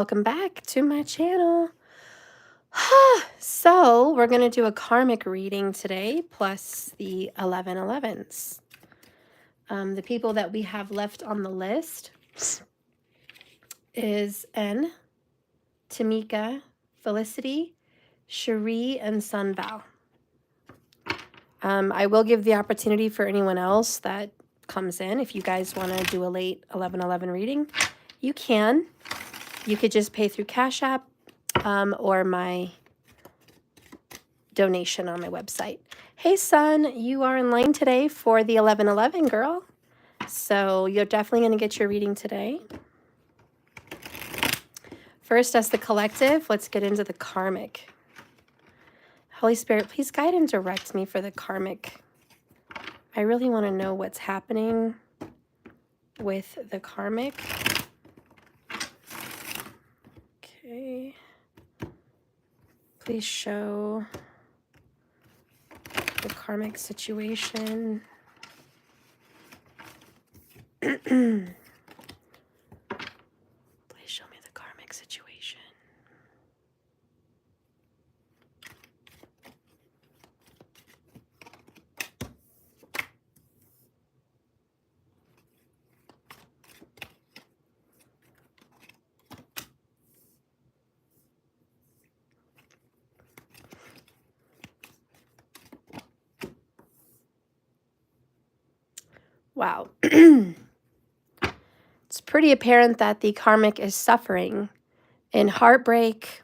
Welcome back to my channel. So we're going to do a karmic reading today, plus the 11’s. The people that we have left on the list is N, Tamika, Felicity, Cherie, and Sunval. I will give the opportunity for anyone else that comes in. If you guys want to do a late 11’11 reading, you can. You could just pay through Cash App or my donation on my website. Hey, son, you are in line today for the 11’11, girl. So you're definitely going to get your reading today. First, as the collective, let's get into the karmic. Holy Spirit, please guide and direct me for the karmic. I really want to know what's happening with the karmic. Okay. Please show the karmic situation. Please show me the karmic situation. Wow. It's pretty apparent that the karmic is suffering in heartbreak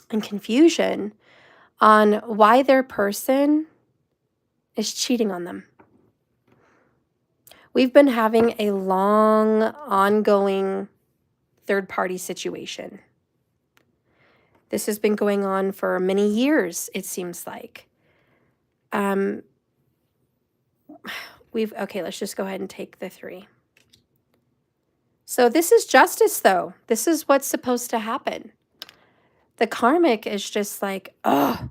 and confusion on why their person is cheating on them. We've been having a long, ongoing third-party situation. This has been going on for many years, it seems like. Okay, let's just go ahead and take the 3. So this is justice, though. This is what's supposed to happen. The karmic is just like, oh,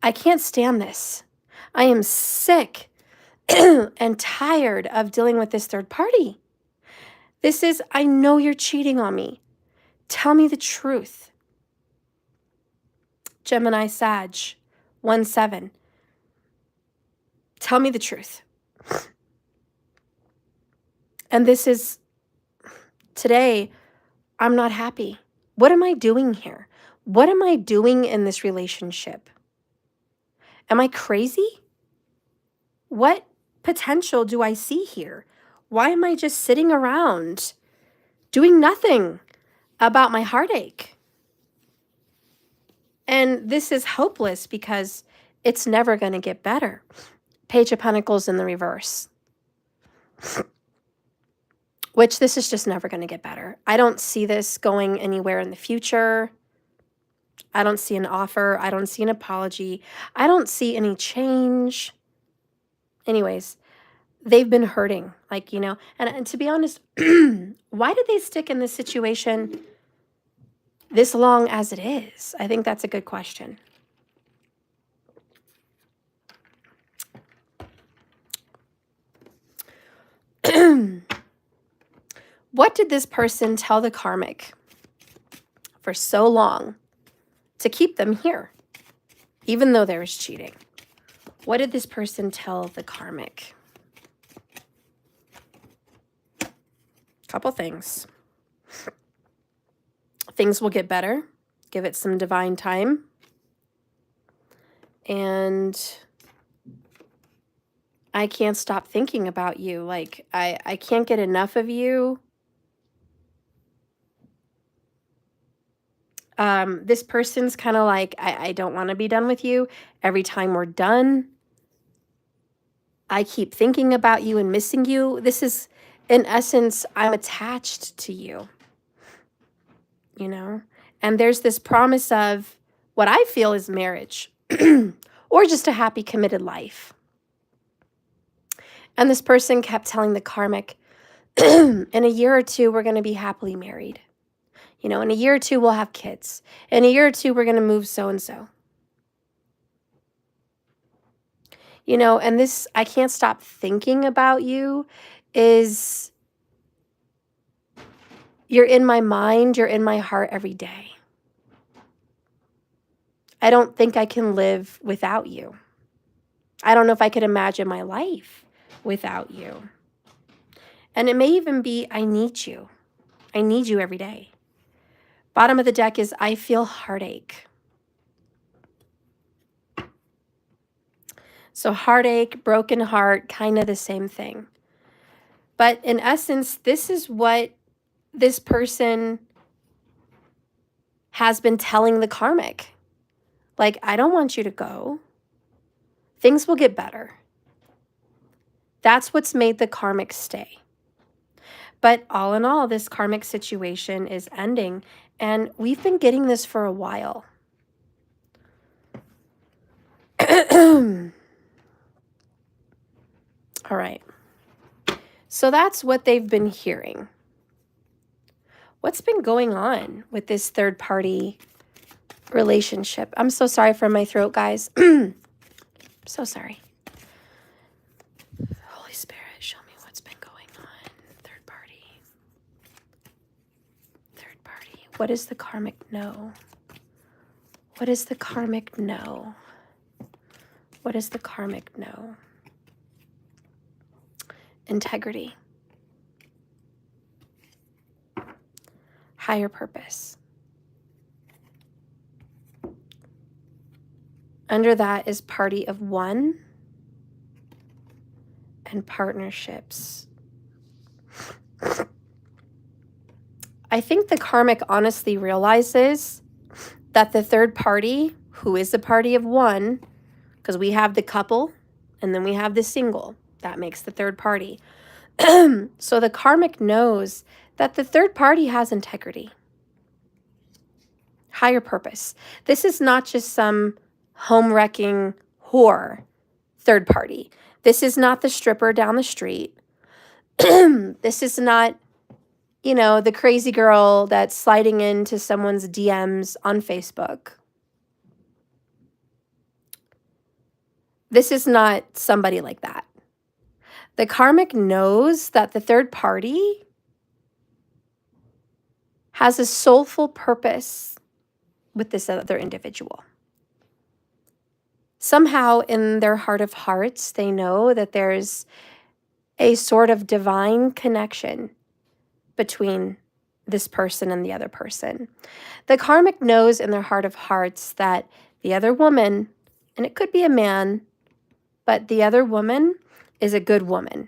I can't stand this. I am sick and tired of dealing with this third party. This is, I know you're cheating on me. Tell me the truth. Gemini Sag, 1-7. Tell me the truth. And this is, today, I'm not happy. What am I doing here? What am I doing in this relationship? Am I crazy? What potential do I see here? Why am I just sitting around doing nothing about my heartache? And this is hopeless because it's never going to get better. Page of Pentacles in the reverse. Which this is just never going to get better. I don't see this going anywhere in the future. I don't see an offer. I don't see an apology. I don't see any change. Anyways, they've been hurting, like, you know, and to be honest, why did they stick in this situation this long as it is? I think that's a good question. What did this person tell the karmic for so long to keep them here, even though there was cheating? What did this person tell the karmic? Couple things. Things will get better. Give it some divine time. And I can't stop thinking about you. Like, I can't get enough of you. This person's kind of like, I don't want to be done with you. Every time we're done, I keep thinking about you and missing you. This is, in essence, I'm attached to you, you know? And there's this promise of what I feel is marriage or just a happy, committed life. And this person kept telling the karmic, in a year or 2, we're going to be happily married. You know, in a year or 2, we'll have kids. In a year or 2, we're going to move so-and-so. You know, and this, I can't stop thinking about you, is You're in my mind, you're in my heart every day. I don't think I can live without you. I don't know if I could imagine my life without you. And it may even be, I need you. I need you every day. Bottom of the deck is, I feel heartache. So heartache, broken heart, kind of the same thing. But in essence, this is what this person has been telling the karmic. Like, I don't want you to go. Things will get better. That's what's made the karmic stay. But all in all, this karmic situation is ending, and we've been getting this for a while. All right. So that's what they've been hearing. What's been going on with this third party relationship? I'm so sorry for my throat, guys. So sorry. Holy Spirit, show me what's been going on. Third party. Third party. What does the karmic know? What does the karmic know? What does the karmic know? Integrity. Higher purpose. Under that is party of one and partnerships. I think the karmic honestly realizes that the third party, who is the party of one, because we have the couple and then we have the single, that makes the third party. So the karmic knows that the third party has integrity, higher purpose. This is not just some home-wrecking whore third party. This is not the stripper down the street. This is not, you know, the crazy girl that's sliding into someone's DMs on Facebook. This is not somebody like that. The karmic knows that the third party has a soulful purpose with this other individual. Somehow in their heart of hearts, they know that there's a sort of divine connection between this person and the other person. The karmic knows in their heart of hearts that the other woman, and it could be a man, but the other woman is a good woman.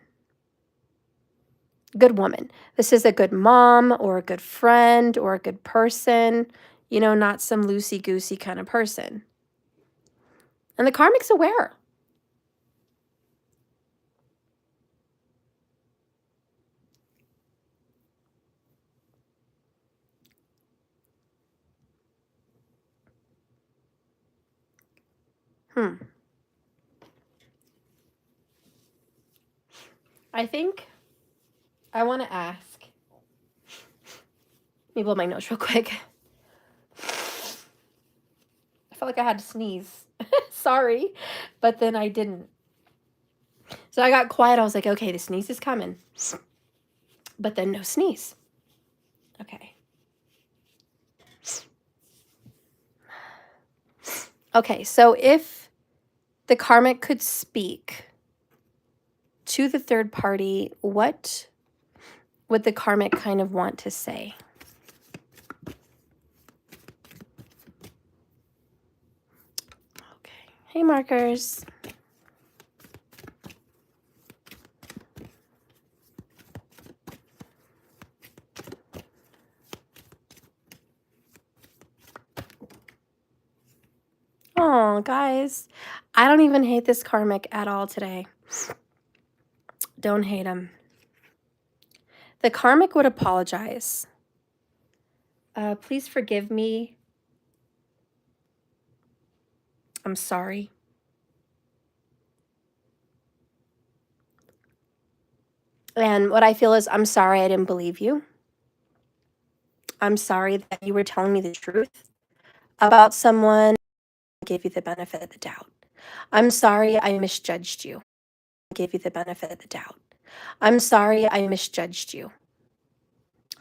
Good woman. This is a good mom or a good friend or a good person, you know, not some loosey-goosey kind of person. And the karmic's aware. I think I want to ask. Let me blow my nose real quick. I felt like I had to sneeze. Sorry, but then I didn't. So I got quiet. I was like, okay, the sneeze is coming. But then no sneeze. Okay. Okay, so if the karmic could speak to the third party, what would the karmic kind of want to say? Okay. Hey, markers. Oh, guys, I don't even hate this karmic at all today. Don't hate him. The karmic would apologize. Please forgive me. I'm sorry. And what I feel is, I'm sorry I didn't believe you. I'm sorry that you were telling me the truth about someone. I gave you the benefit of the doubt. I'm sorry I misjudged you. I gave you the benefit of the doubt. I'm sorry I misjudged you.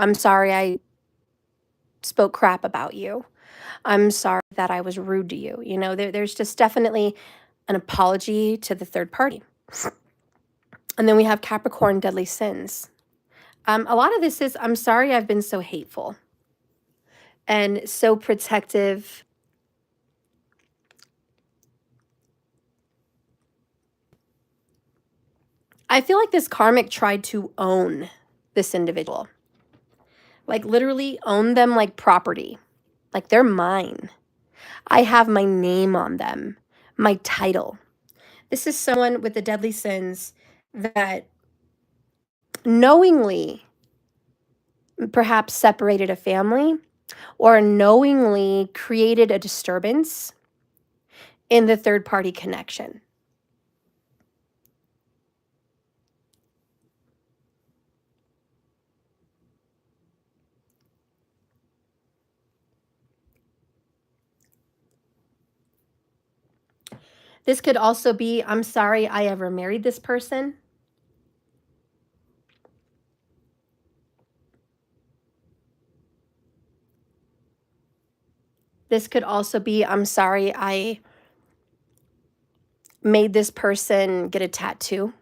I'm sorry I spoke crap about you. I'm sorry that I was rude to you. You know, there's just definitely an apology to the third party. And then we have Capricorn deadly sins. A lot of this is, I'm sorry I've been so hateful and so protective. I feel like this karmic tried to own this individual. Like literally own them like property. Like they're mine. I have my name on them, my title. This is someone with the deadly sins that knowingly perhaps separated a family or knowingly created a disturbance in the third party connection. This could also be, I'm sorry I ever married this person. This could also be, I'm sorry I made this person get a tattoo,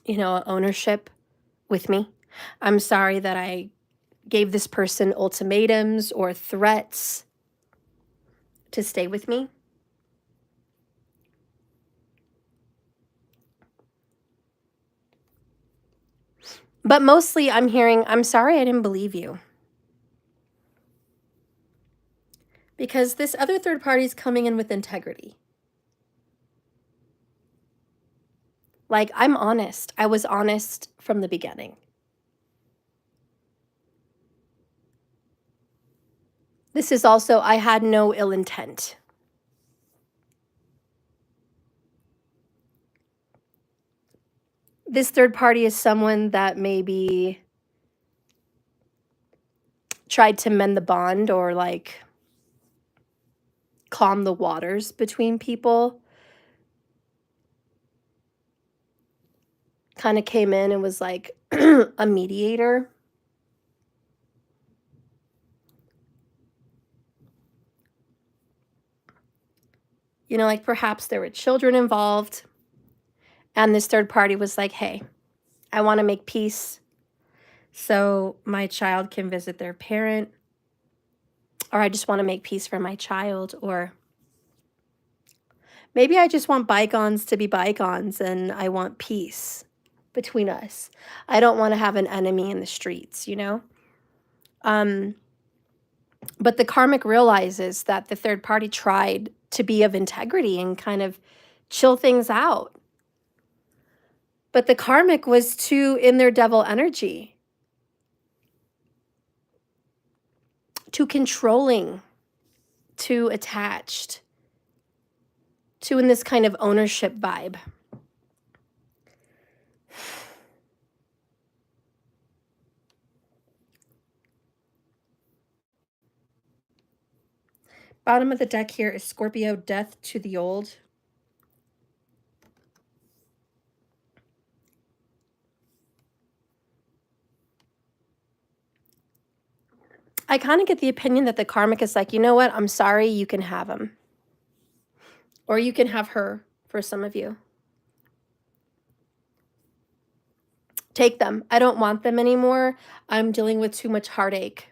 you know, ownership with me. I'm sorry that I gave this person ultimatums or threats to stay with me. But mostly I'm hearing, I'm sorry I didn't believe you. Because this other third party is coming in with integrity. Like, I'm honest. I was honest from the beginning. This is also, I had no ill intent. This third party is someone that maybe tried to mend the bond or like calm the waters between people. Kind of came in and was like a mediator. You know, like perhaps there were children involved. And this third party was like, hey, I want to make peace so my child can visit their parent. Or I just want to make peace for my child. Or maybe I just want bygones to be bygones and I want peace between us. I don't want to have an enemy in the streets, you know? But the karmic realizes that the third party tried to be of integrity and kind of chill things out. But the karmic was too in their devil energy, too controlling, too attached, too in this kind of ownership vibe. Bottom of the deck here is Scorpio, death to the old. I kind of get the opinion that the karmic is like, you know what? I'm sorry, you can have him. Or you can have her for some of you. Take them. I don't want them anymore. I'm dealing with too much heartache.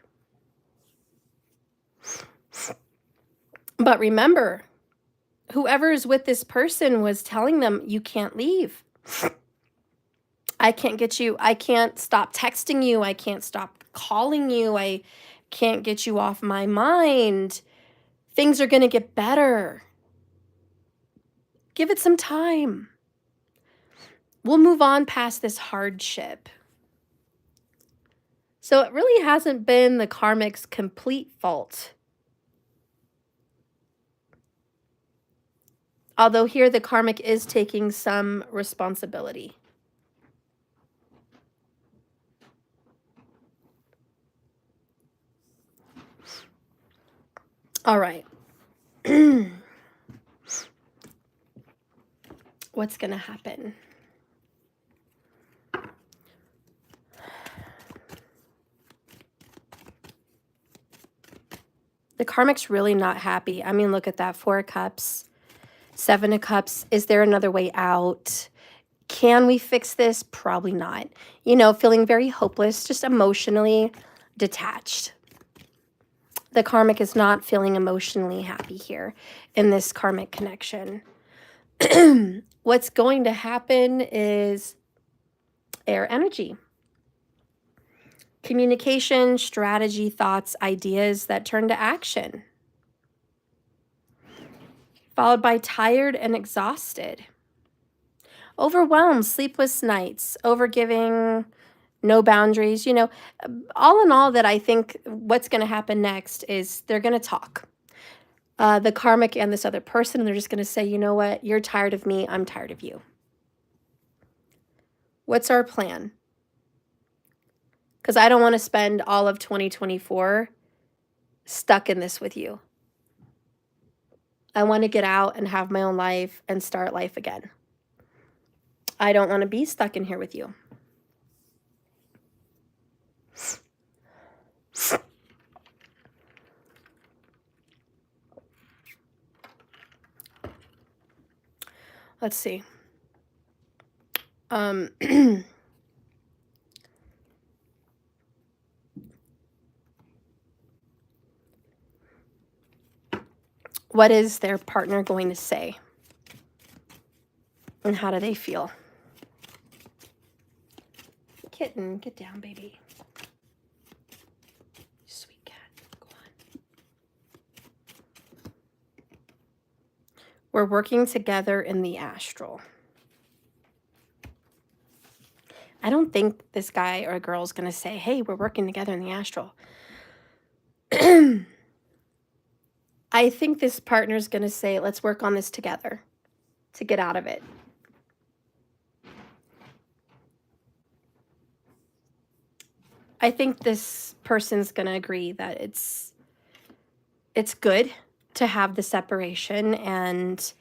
But remember, whoever is with this person was telling them, you can't leave. I can't get you. I can't stop texting you. I can't stop calling you. I can't get you off my mind. Things are going to get better. Give it some time. We'll move on past this hardship. So it really hasn't been the karmic's complete fault. Although here the karmic is taking some responsibility. All right. What's going to happen? The karmic's really not happy. I mean, look at that. 4 of Cups, 7 of Cups. Is there another way out? Can we fix this? Probably not. You know, feeling very hopeless, just emotionally detached. The karmic is not feeling emotionally happy here in this karmic connection. What's going to happen is air energy. Communication, strategy, thoughts, ideas that turn to action. Followed by tired and exhausted. Overwhelmed, sleepless nights, overgiving, no boundaries. You know, all in all, that I think what's going to happen next is they're going to talk. The karmic and this other person, and they're just going to say, you know what, you're tired of me, I'm tired of you. What's our plan? Because I don't want to spend all of 2024 stuck in this with you. I want to get out and have my own life and start life again. I don't want to be stuck in here with you. Let's see. What is their partner going to say? And how do they feel? Kitten, get down, baby. Sweet cat, go on. We're working together in the astral. I don't think this guy or girl is going to say, hey, we're working together in the astral. I think this partner is going to say, let's work on this together to get out of it. I think this person's going to agree that it's good to have the separation and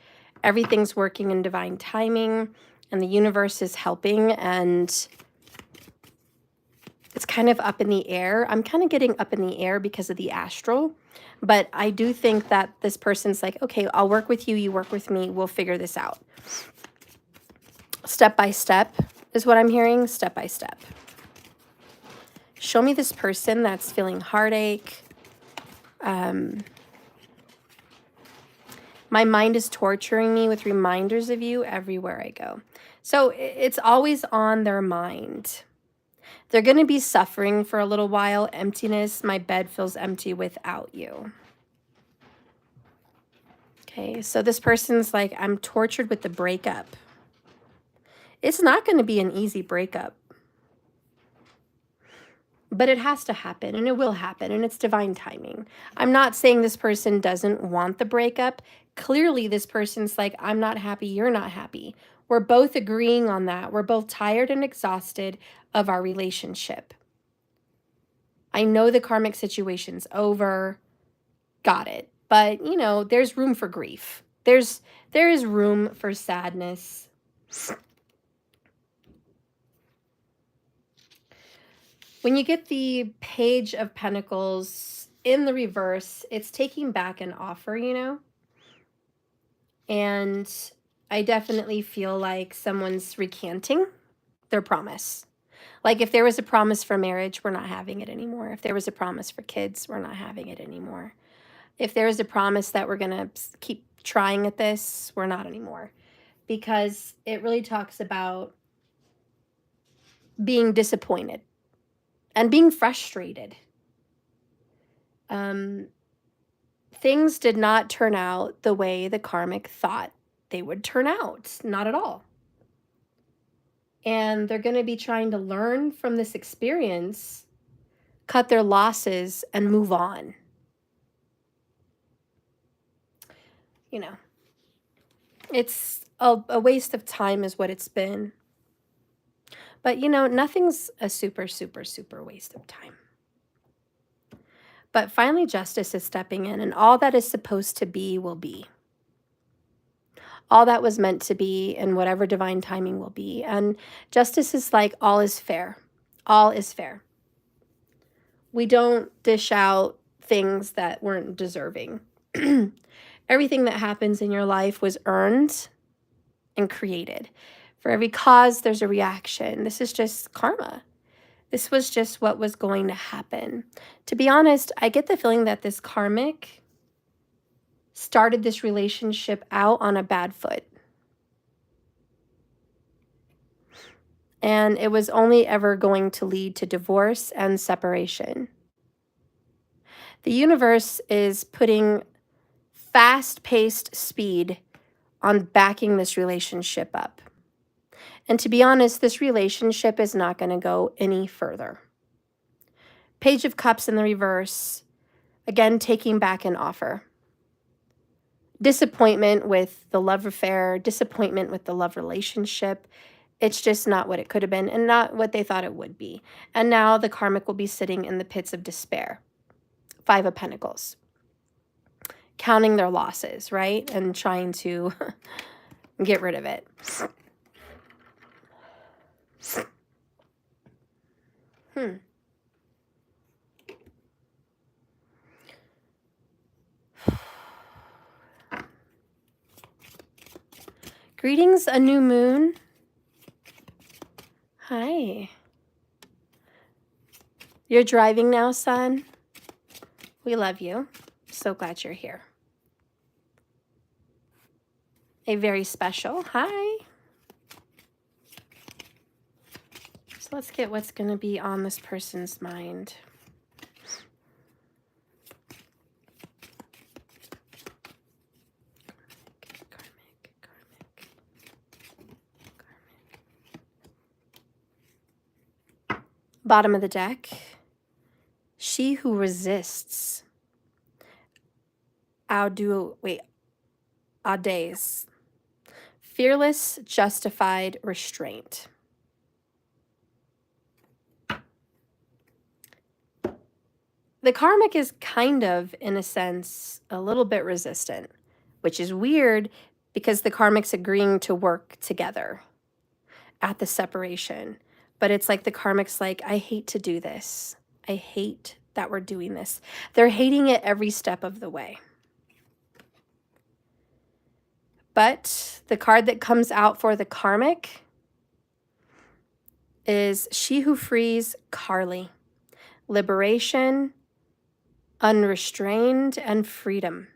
everything's working in divine timing and the universe is helping, and it's kind of up in the air. I'm kind of getting up in the air because of the astral, but I do think that this person's like, okay, I'll work with you, you work with me, we'll figure this out. Step by step is what I'm hearing, step by step. Show me this person that's feeling heartache. My mind is torturing me with reminders of you everywhere I go. So it's always on their mind. They're going to be suffering for a little while. Emptiness. My bed feels empty without you. Okay, so this person's like, I'm tortured with the breakup. It's not going to be an easy breakup. But it has to happen, and it will happen, and it's divine timing. I'm not saying this person doesn't want the breakup. Clearly, this person's like, I'm not happy, you're not happy. We're both agreeing on that. We're both tired and exhausted of our relationship. I know the karmic situation's over. Got it. But, you know, there's room for grief. There is room for sadness. When you get the Page of Pentacles in the reverse, it's taking back an offer, you know? And I definitely feel like someone's recanting their promise. Like if there was a promise for marriage, we're not having it anymore. If there was a promise for kids, we're not having it anymore. If there was a promise that we're going to keep trying at this, we're not anymore. Because it really talks about being disappointed and being frustrated. Things did not turn out the way the karmic thought they would turn out. Not at all. And they're going to be trying to learn from this experience, cut their losses, and move on. You know, it's a waste of time is what it's been. But, you know, nothing's a super, super, super waste of time. But finally, justice is stepping in, and all that is supposed to be will be. All that was meant to be, and whatever divine timing will be. And justice is like, all is fair. All is fair. We don't dish out things that weren't deserving. Everything that happens in your life was earned and created. For every cause, there's a reaction. This is just karma. This was just what was going to happen. To be honest, I get the feeling that this karmic started this relationship out on a bad foot. And it was only ever going to lead to divorce and separation. The universe is putting fast-paced speed on backing this relationship up. And to be honest, this relationship is not going to go any further. Page of Cups in the reverse, again, taking back an offer. Disappointment with the love affair, disappointment with the love relationship. It's just not what it could have been and not what they thought it would be. And now the karmic will be sitting in the pits of despair. 5 of Pentacles. Counting their losses, right? And trying to get rid of it. Greetings, a new moon. Hi. You're driving now, son? We love you. So glad you're here. A very special hi. So let's get what's going to be on this person's mind. Karmic. Bottom of the deck. She who resists. Audace. Fearless, justified restraint. The karmic is kind of, in a sense, a little bit resistant, which is weird because the karmic's agreeing to work together at the separation. But it's like the karmic's like, I hate to do this. I hate that we're doing this. They're hating it every step of the way. But the card that comes out for the karmic is She Who Frees Carly. Liberation, unrestrained, and freedom.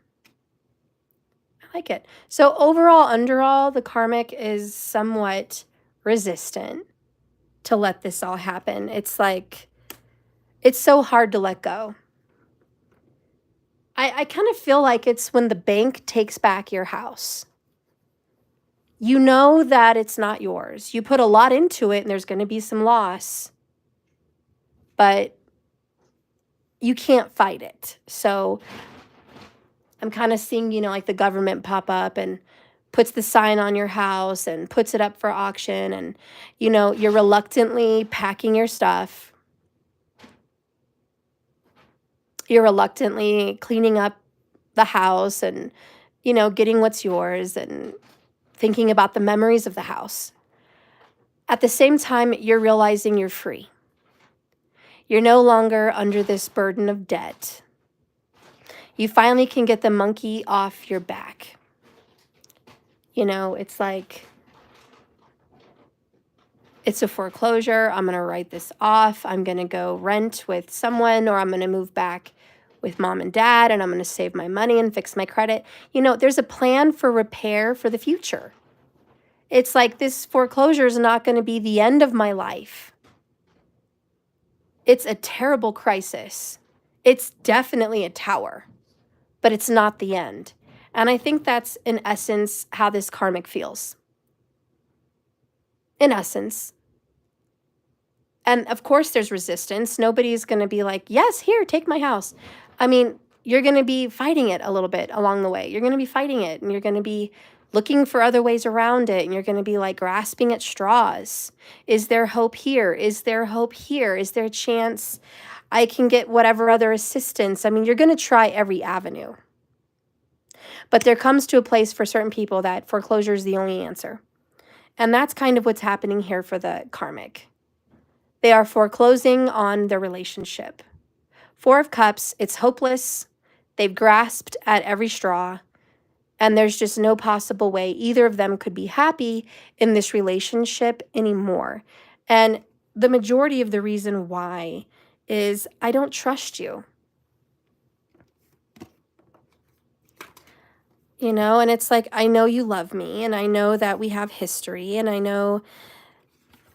I like it. So overall, underall, the karmic is somewhat resistant to let this all happen. It's like, it's so hard to let go. I kind of feel like it's when the bank takes back your house. You know that it's not yours. You put a lot into it and there's going to be some loss. But you can't fight it. So I'm kind of seeing, you know, like the government pop up and puts the sign on your house and puts it up for auction. And, you know, you're reluctantly packing your stuff. You're reluctantly cleaning up the house and, you know, getting what's yours and thinking about the memories of the house. At the same time, you're realizing you're free. You're no longer under this burden of debt. You finally can get the monkey off your back. You know, it's like, it's a foreclosure. I'm going to write this off. I'm going to go rent with someone, or I'm going to move back with mom and dad, and I'm going to save my money and fix my credit. You know, there's a plan for repair for the future. It's like this foreclosure is not going to be the end of my life. It's a terrible crisis. It's definitely a tower, but it's not the end. And I think that's, in essence, how this karmic feels. In essence. And of course there's resistance. Nobody's going to be like, yes, here, take my house. I mean, you're going to be fighting it a little bit along the way. You're going to be fighting it, and you're going to be looking for other ways around it, and you're going to be like grasping at straws. Is there hope here? Is there hope here? Is there a chance I can get whatever other assistance? I mean, you're going to try every avenue. But there comes to a place for certain people that foreclosure is the only answer. And that's kind of what's happening here for the karmic. They are foreclosing on their relationship, Four of Cups, it's hopeless. They've grasped at every straw, and there's just no possible way either of them could be happy in this relationship anymore. And the majority of the reason why is I don't trust you. You know, and it's like, I know you love me, and I know that we have history, and I know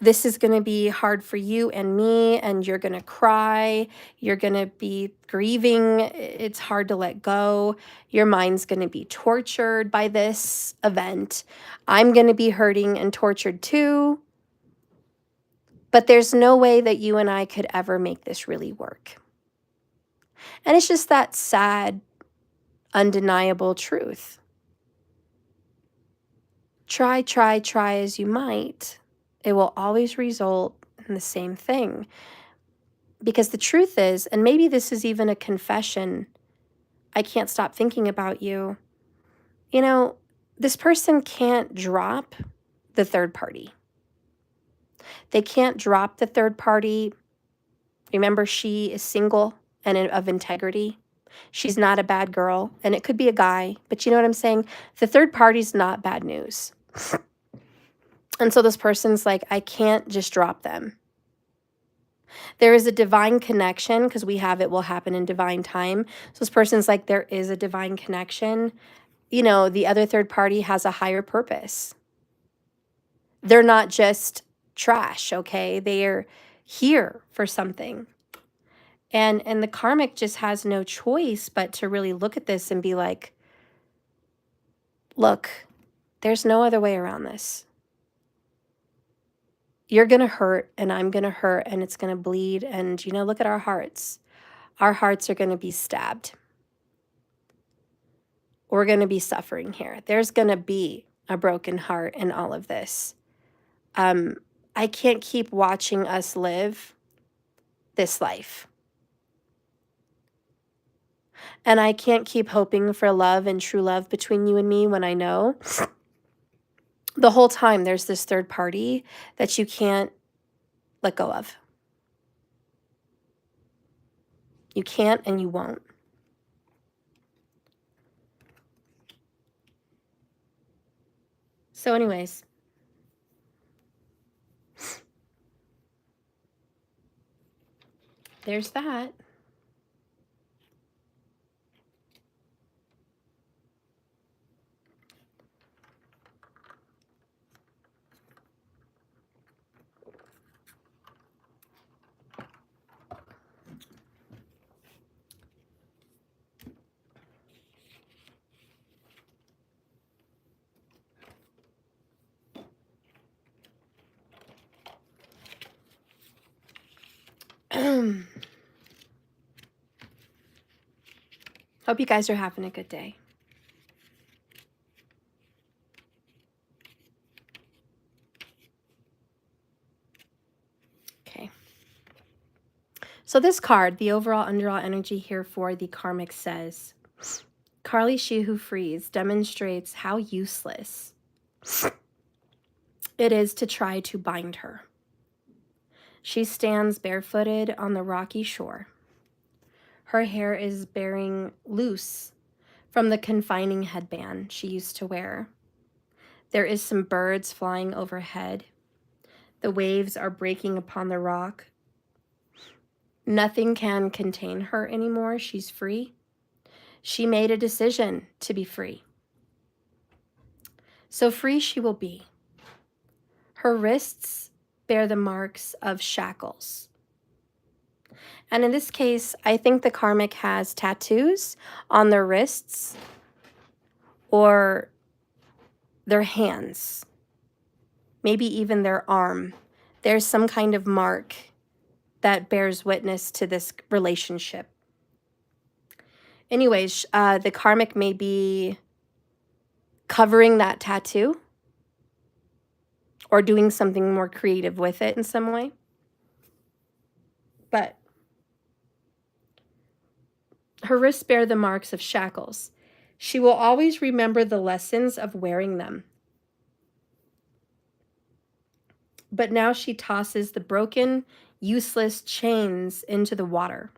this is going to be hard for you and me, and you're going to cry. You're going to be grieving. It's hard to let go. Your mind's going to be tortured by this event. I'm going to be hurting and tortured too. But there's no way that you and I could ever make this really work. And it's just that sad, undeniable truth. Try as you might, it will always result in the same thing. Because the truth is, and maybe this is even a confession, I can't stop thinking about you. You know, this person can't drop the third party. They can't drop the third party. Remember, she is single and of integrity. She's not a bad girl, and it could be a guy, but you know what I'm saying? The third party's not bad news. And so this person's like, I can't just drop them. There is a divine connection, because we have it will happen in divine time. So this person's like, there is a divine connection. You know, the other third party has a higher purpose. They're not just trash, okay? They are here for something. And the karmic just has no choice but to really look at this and be like, look, there's no other way around this. You're going to hurt, and I'm going to hurt, and it's going to bleed. And, you know, look at our hearts. Our hearts are going to be stabbed. We're going to be suffering here. There's going to be a broken heart in all of this. I can't keep watching us live this life. And I can't keep hoping for love and true love between you and me when I know the whole time there's this third party that you can't let go of. You can't, and you won't. So anyways, there's that. Hope you guys are having a good day. Okay. So this card, the overall underall energy here for the karmic says, Carly, she who frees, demonstrates how useless it is to try to bind her. She stands barefooted on the rocky shore. Her hair is bearing loose from the confining headband she used to wear. There is some birds flying overhead. The waves are breaking upon the rock. Nothing can contain her anymore. She's free. She made a decision to be free. So free she will be. Her wrists bear the marks of shackles. And in this case, I think the karmic has tattoos on their wrists or their hands, maybe even their arm. There's some kind of mark that bears witness to this relationship. Anyways, the karmic may be covering that tattoo or doing something more creative with it in some way. But her wrists bear the marks of shackles. She will always remember the lessons of wearing them. But now she tosses the broken, useless chains into the water.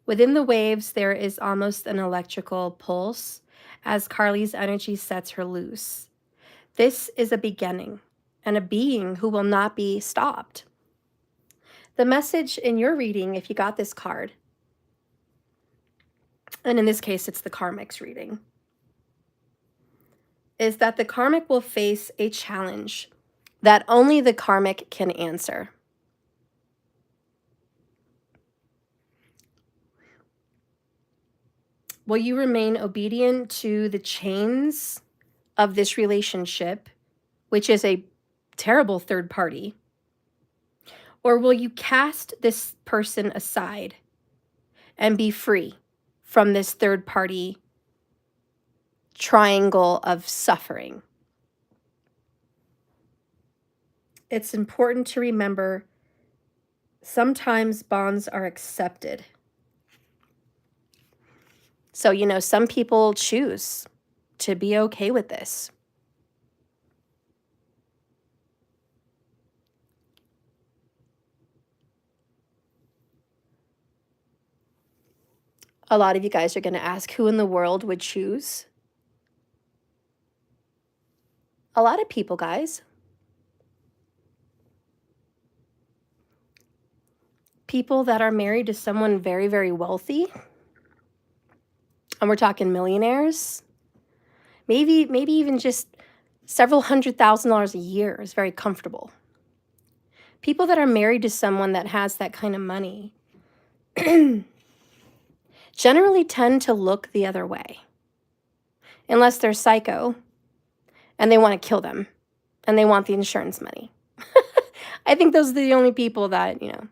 Within the waves, there is almost an electrical pulse as Carly's energy sets her loose. This is a beginning and a being who will not be stopped. The message in your reading, if you got this card, and in this case, it's the Karmic's reading, is that the Karmic will face a challenge that only the Karmic can answer. Will you remain obedient to the chains of this relationship, which is a terrible third party? Or will you cast this person aside and be free from this third party triangle of suffering? It's important to remember sometimes bonds are accepted. So, you know, some people choose to be okay with this. A lot of you guys are going to ask, who in the world would choose? A lot of people, guys. People that are married to someone very, very wealthy. And we're talking millionaires. Maybe even just several $100,000 a year is very comfortable. People that are married to someone that has that kind of money generally tend to look the other way. Unless they're psycho and they want to kill them and they want the insurance money. I think those are the only people that, you know,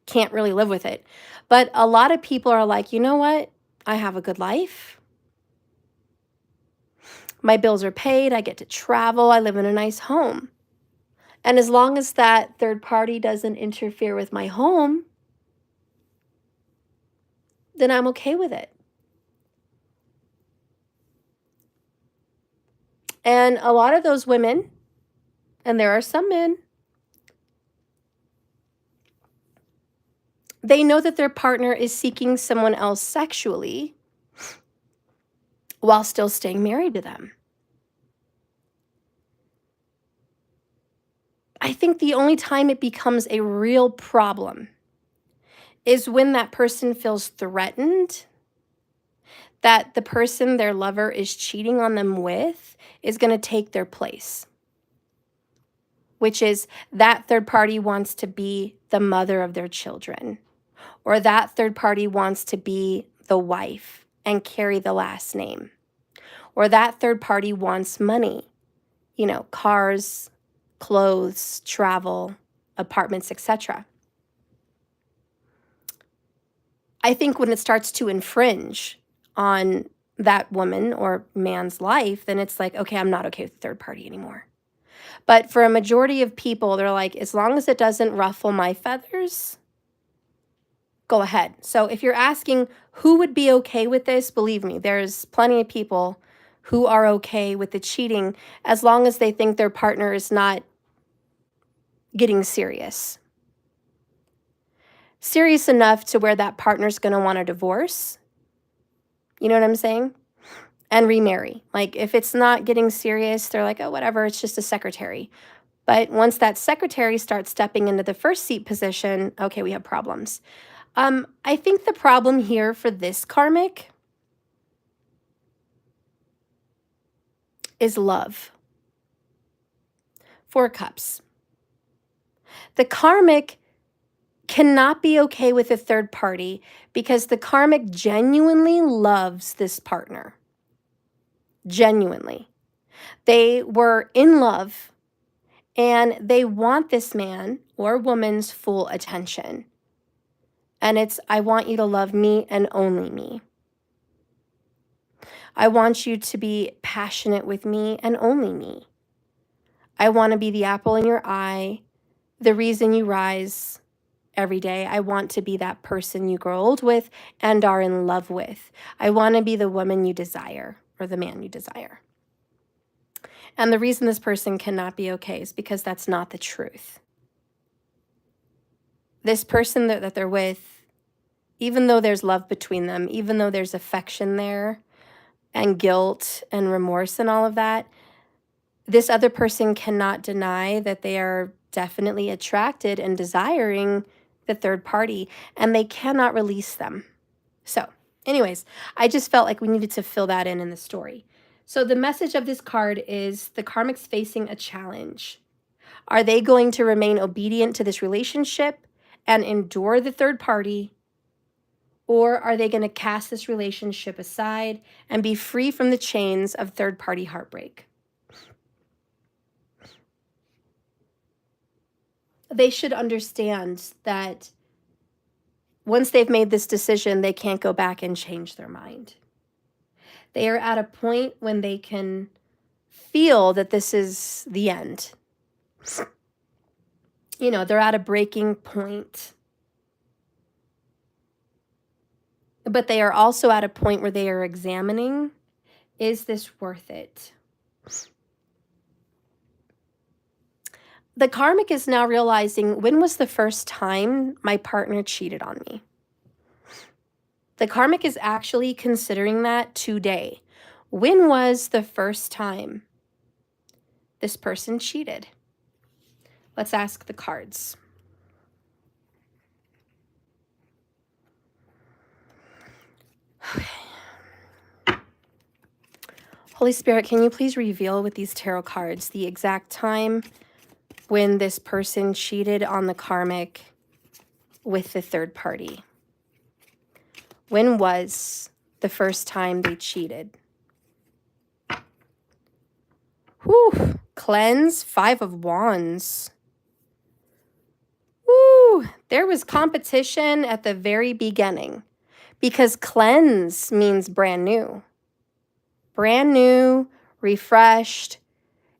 can't really live with it. But a lot of people are like, you know what? I have a good life. My bills are paid. I get to travel. I live in a nice home. And as long as that third party doesn't interfere with my home, then I'm okay with it. And a lot of those women, and there are some men, they know that their partner is seeking someone else sexually while still staying married to them. I think the only time it becomes a real problem is when that person feels threatened that the person their lover is cheating on them with is going to take their place, which is that third party wants to be the mother of their children, or that third party wants to be the wife and carry the last name, or that third party wants money, you know, cars, clothes, travel, apartments, etc. I think when it starts to infringe on that woman or man's life, then it's like, okay, I'm not okay with the third party anymore. But for a majority of people, they're like, as long as it doesn't ruffle my feathers, go ahead. So if you're asking who would be okay with this, believe me, there's plenty of people who are okay with the cheating as long as they think their partner is not getting serious. Serious enough to where that partner's going to want a divorce. You know what I'm saying? And remarry. Like if it's not getting serious, they're like, oh, whatever, it's just a secretary. But once that secretary starts stepping into the first seat position, okay, we have problems. I think the problem here for this Karmic is love. 4 cups. The Karmic cannot be okay with a third party because the Karmic genuinely loves this partner. Genuinely. They were in love and they want this man or woman's full attention. And it's, I want you to love me and only me. I want you to be passionate with me and only me. I want to be the apple in your eye, the reason you rise every day. I want to be that person you grow old with and are in love with. I want to be the woman you desire or the man you desire. And the reason this person cannot be okay is because that's not the truth. This person that they're with even though there's love between them, even though there's affection there and guilt and remorse and all of that, this other person cannot deny that they are definitely attracted and desiring the third party, and they cannot release them. So anyways, I just felt like we needed to fill that in the story. So the message of this card is the karmic's facing a challenge. Are they going to remain obedient to this relationship and endure the third party? Or are they going to cast this relationship aside and be free from the chains of third party heartbreak? They should understand that once they've made this decision, they can't go back and change their mind. They are at a point when they can feel that this is the end. You know, they're at a breaking point. But they are also at a point where they are examining, is this worth it? The karmic is now realizing, when was the first time my partner cheated on me? The karmic is actually considering that today. When was the first time this person cheated? Let's ask the cards. Okay. Holy Spirit, can you please reveal with these tarot cards the exact time when this person cheated on the karmic with the third party? When was the first time they cheated? Whew. Cleanse, 5 of Wands. Woo. There was competition at the very beginning, because cleanse means brand new. Brand new, refreshed.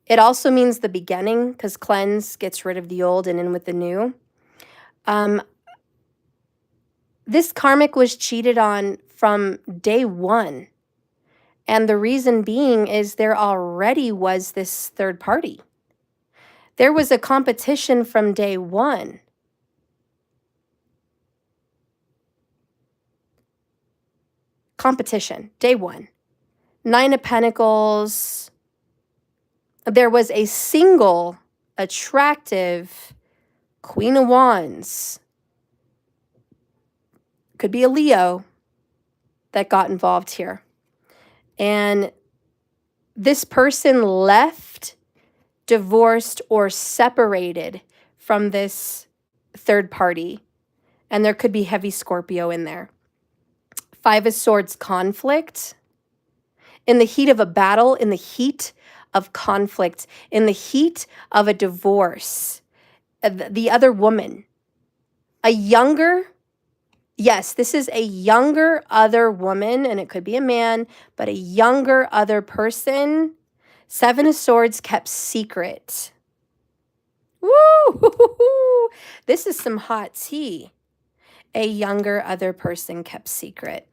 It also means the beginning, because cleanse gets rid of the old and in with the new. This karmic was cheated on from day one. And the reason being is there already was this third party. There was a competition from day one. Competition, day one. 9 of Pentacles. There was a single, attractive Queen of Wands. Could be a Leo that got involved here. And this person left, divorced, or separated from this third party. And there could be heavy Scorpio in there. 5 of Swords, conflict. In the heat of a battle, in the heat of conflict, in the heat of a divorce, the other woman, a younger, yes, this is a younger other woman, and it could be a man, but a younger other person. 7 of Swords, kept secret. Woo! This is some hot tea. A younger other person kept secret.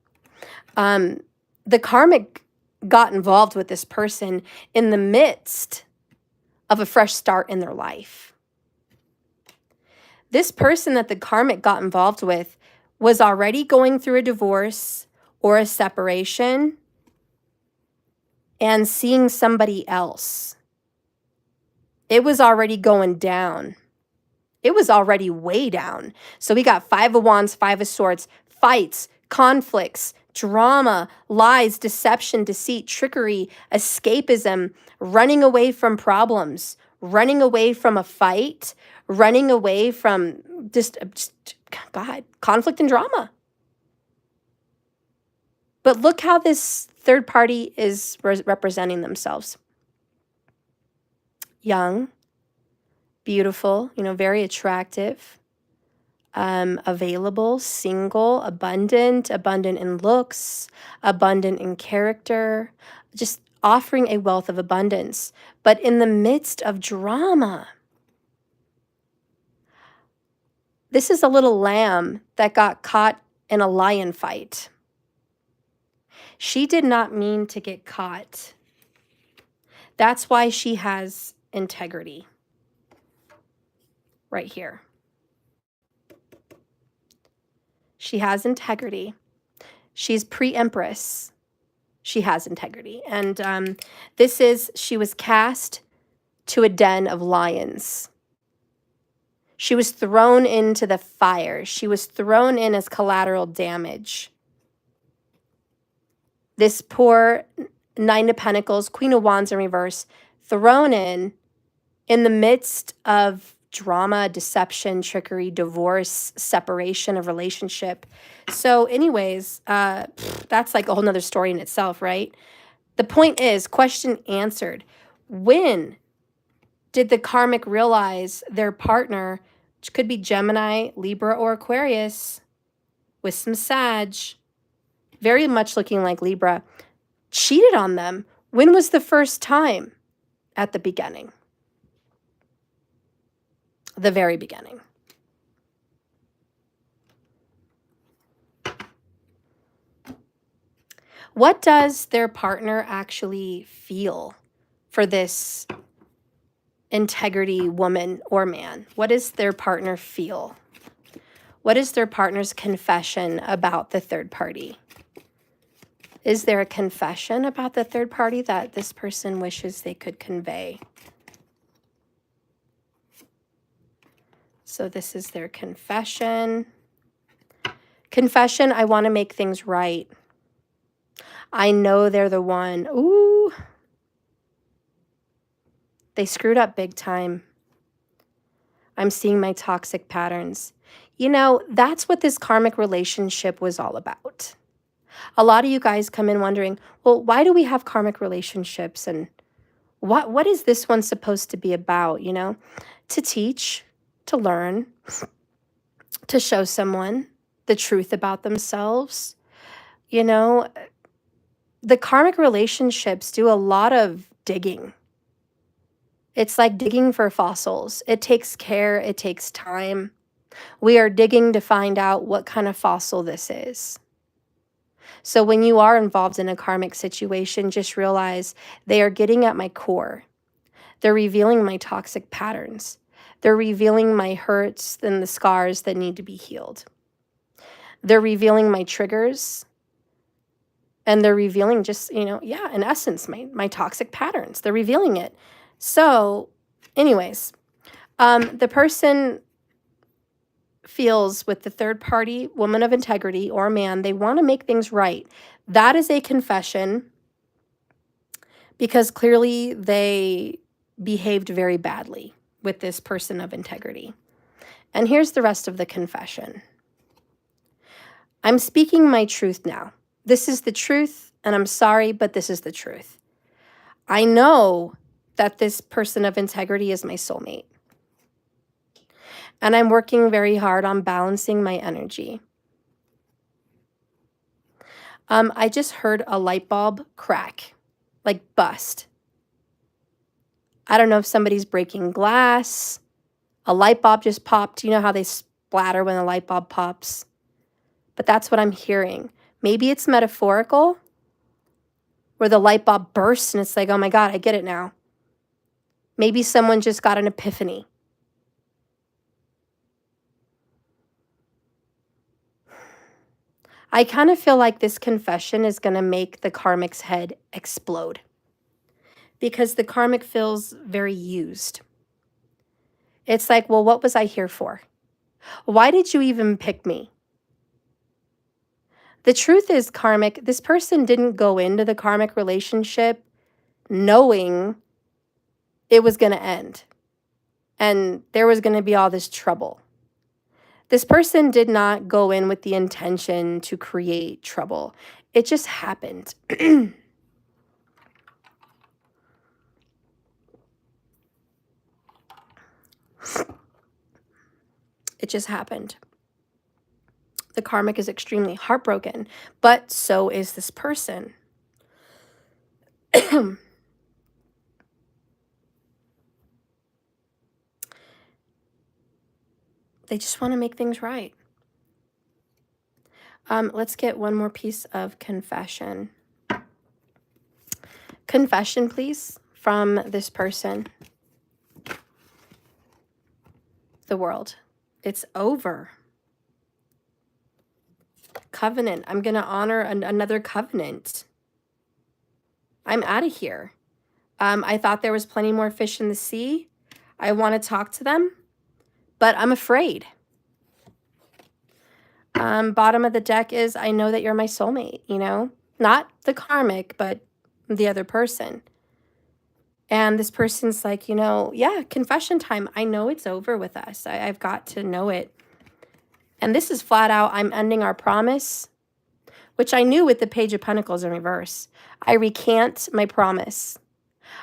The karmic got involved with this person in the midst of a fresh start in their life. This person that the karmic got involved with was already going through a divorce or a separation and seeing somebody else. It was already going down. It was already way down. So we got 5 of Wands, 5 of Swords, fights, conflicts, drama, lies, deception, deceit, trickery, escapism, running away from problems, running away from a fight, running away from just God, conflict and drama. But look how this third party is representing themselves. Young, beautiful, very attractive, available, single, abundant in looks, abundant in character, just offering a wealth of abundance, but in the midst of drama. This is a little lamb that got caught in a lion fight. She did not mean to get caught. That's why she has integrity. Right here. She has integrity. She's pre-empress. She has integrity. And she was cast to a den of lions. She was thrown into the fire. She was thrown in as collateral damage. This poor Nine of Pentacles, Queen of Wands in reverse, thrown in the midst of drama, deception, trickery, divorce, separation of relationship. So anyways, that's like a whole nother story in itself, right? The point is, question answered. When did the karmic realize their partner, which could be Gemini, Libra, or Aquarius, with some Sag, very much looking like Libra, cheated on them? When was the first time? At the beginning. The very beginning. What does their partner actually feel for this integrity woman or man? What does their partner feel? What is their partner's confession about the third party? Is there a confession about the third party that this person wishes they could convey? So this is their confession. Confession, I want to make things right. I know they're the one. Ooh. They screwed up big time. I'm seeing my toxic patterns. You know, that's what this karmic relationship was all about. A lot of you guys come in wondering, well, why do we have karmic relationships? And what is this one supposed to be about, you know? To teach, to learn, to show someone the truth about themselves. You know, the karmic relationships do a lot of digging. It's like digging for fossils. It takes care, it takes time. We are digging to find out what kind of fossil this is. So when you are involved in a karmic situation, just realize they are getting at my core. They're revealing my toxic patterns. They're revealing my hurts and the scars that need to be healed. They're revealing my triggers. And they're revealing just, you know, yeah, in essence, my toxic patterns. They're revealing it. So anyways, the person feels with the third party, woman of integrity or man, they want to make things right. That is a confession because clearly they behaved very badly with this person of integrity. And here's the rest of the confession. I'm speaking my truth now. This is the truth, and I'm sorry, but this is the truth. I know that this person of integrity is my soulmate. And I'm working very hard on balancing my energy. I just heard a light bulb crack, like bust. I don't know if somebody's breaking glass. A light bulb just popped. You know how they splatter when a light bulb pops? But that's what I'm hearing. Maybe it's metaphorical, where the light bulb bursts and it's like, oh my God, I get it now. Maybe someone just got an epiphany. I kind of feel like this confession is going to make the karmic's head explode because the karmic feels very used. It's like, well, what was I here for? Why did you even pick me? The truth is, karmic, this person didn't go into the karmic relationship knowing it was going to end and there was going to be all this trouble. This person did not go in with the intention to create trouble. It just happened. It just happened. The karmic is extremely heartbroken, but so is this person. They just want to make things right. Let's get one more piece of confession. Confession, please, from this person. The world. It's over. covenant. I'm going to honor another covenant. I'm out of here. I thought there was plenty more fish in the sea. I want to talk to them, but I'm afraid. Bottom of the deck is, I know that you're my soulmate, you know, not the karmic, but the other person. And this person's like, you know, yeah, confession time. I know it's over with us. I've got to know it. And this is flat out, I'm ending our promise, which I knew with the Page of Pentacles in reverse. I recant my promise.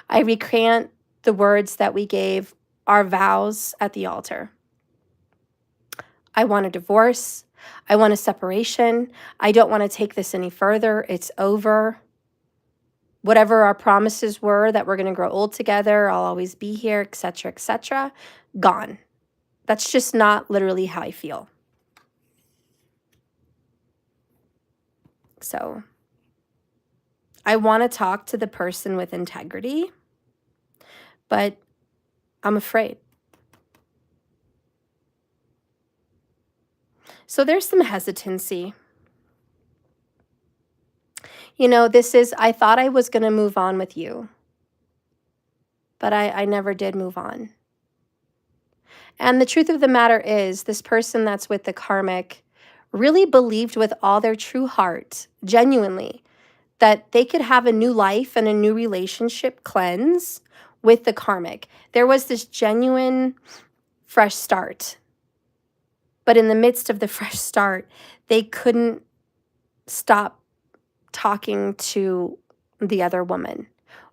I recant the words that we gave, our vows at the altar. I want a divorce. I want a separation. I don't want to take this any further. It's over. Whatever our promises were that we're going to grow old together, I'll always be here, etc., gone. That's just not literally how I feel. So I want to talk to the person with integrity, but I'm afraid. So there's some hesitancy. You know, this is, I thought I was going to move on with you, but I never did move on. And the truth of the matter is, this person that's with the karmic really believed with all their true heart, genuinely, that they could have a new life and a new relationship cleanse with the karmic. There was this genuine fresh start. But in the midst of the fresh start, they couldn't stop talking to the other woman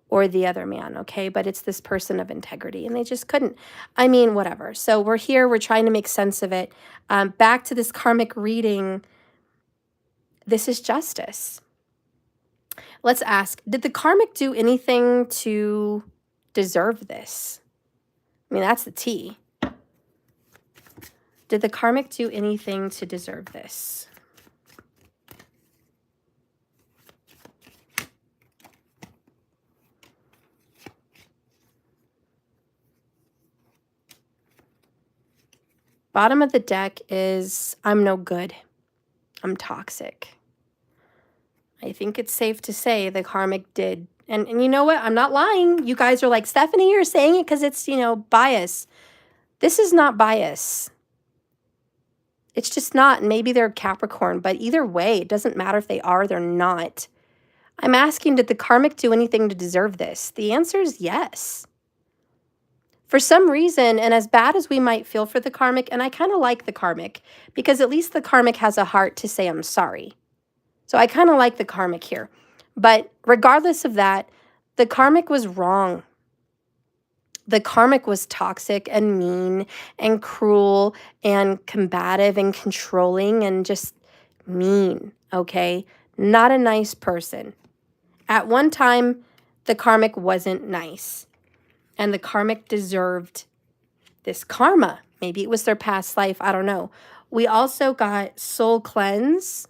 or the other man, okay? But it's this person of integrity, and they just couldn't. I mean, whatever. So we're here. We're trying to make sense of it. Back to this karmic reading. This is justice. Let's ask, did the karmic do anything to deserve this? I mean, that's the T. Did the karmic do anything to deserve this? Bottom of the deck is, I'm no good. I'm toxic. I think it's safe to say the karmic did. And you know what? I'm not lying. You guys are like, Stephanie, you're saying it because it's, you know, bias. This is not bias. It's just not. Maybe they're Capricorn, but either way, it doesn't matter if they are or they're not. I'm asking, did the karmic do anything to deserve this? The answer is yes. For some reason, and as bad as we might feel for the karmic, and I kind of like the karmic, because at least the karmic has a heart to say, I'm sorry. So I kind of like the karmic here. But regardless of that, the karmic was wrong. The karmic was toxic and mean and cruel and combative and controlling and just mean, okay? Not a nice person. At one time, the karmic wasn't nice. And the karmic deserved this karma. Maybe it was their past life. I don't know. We also got soul cleanse.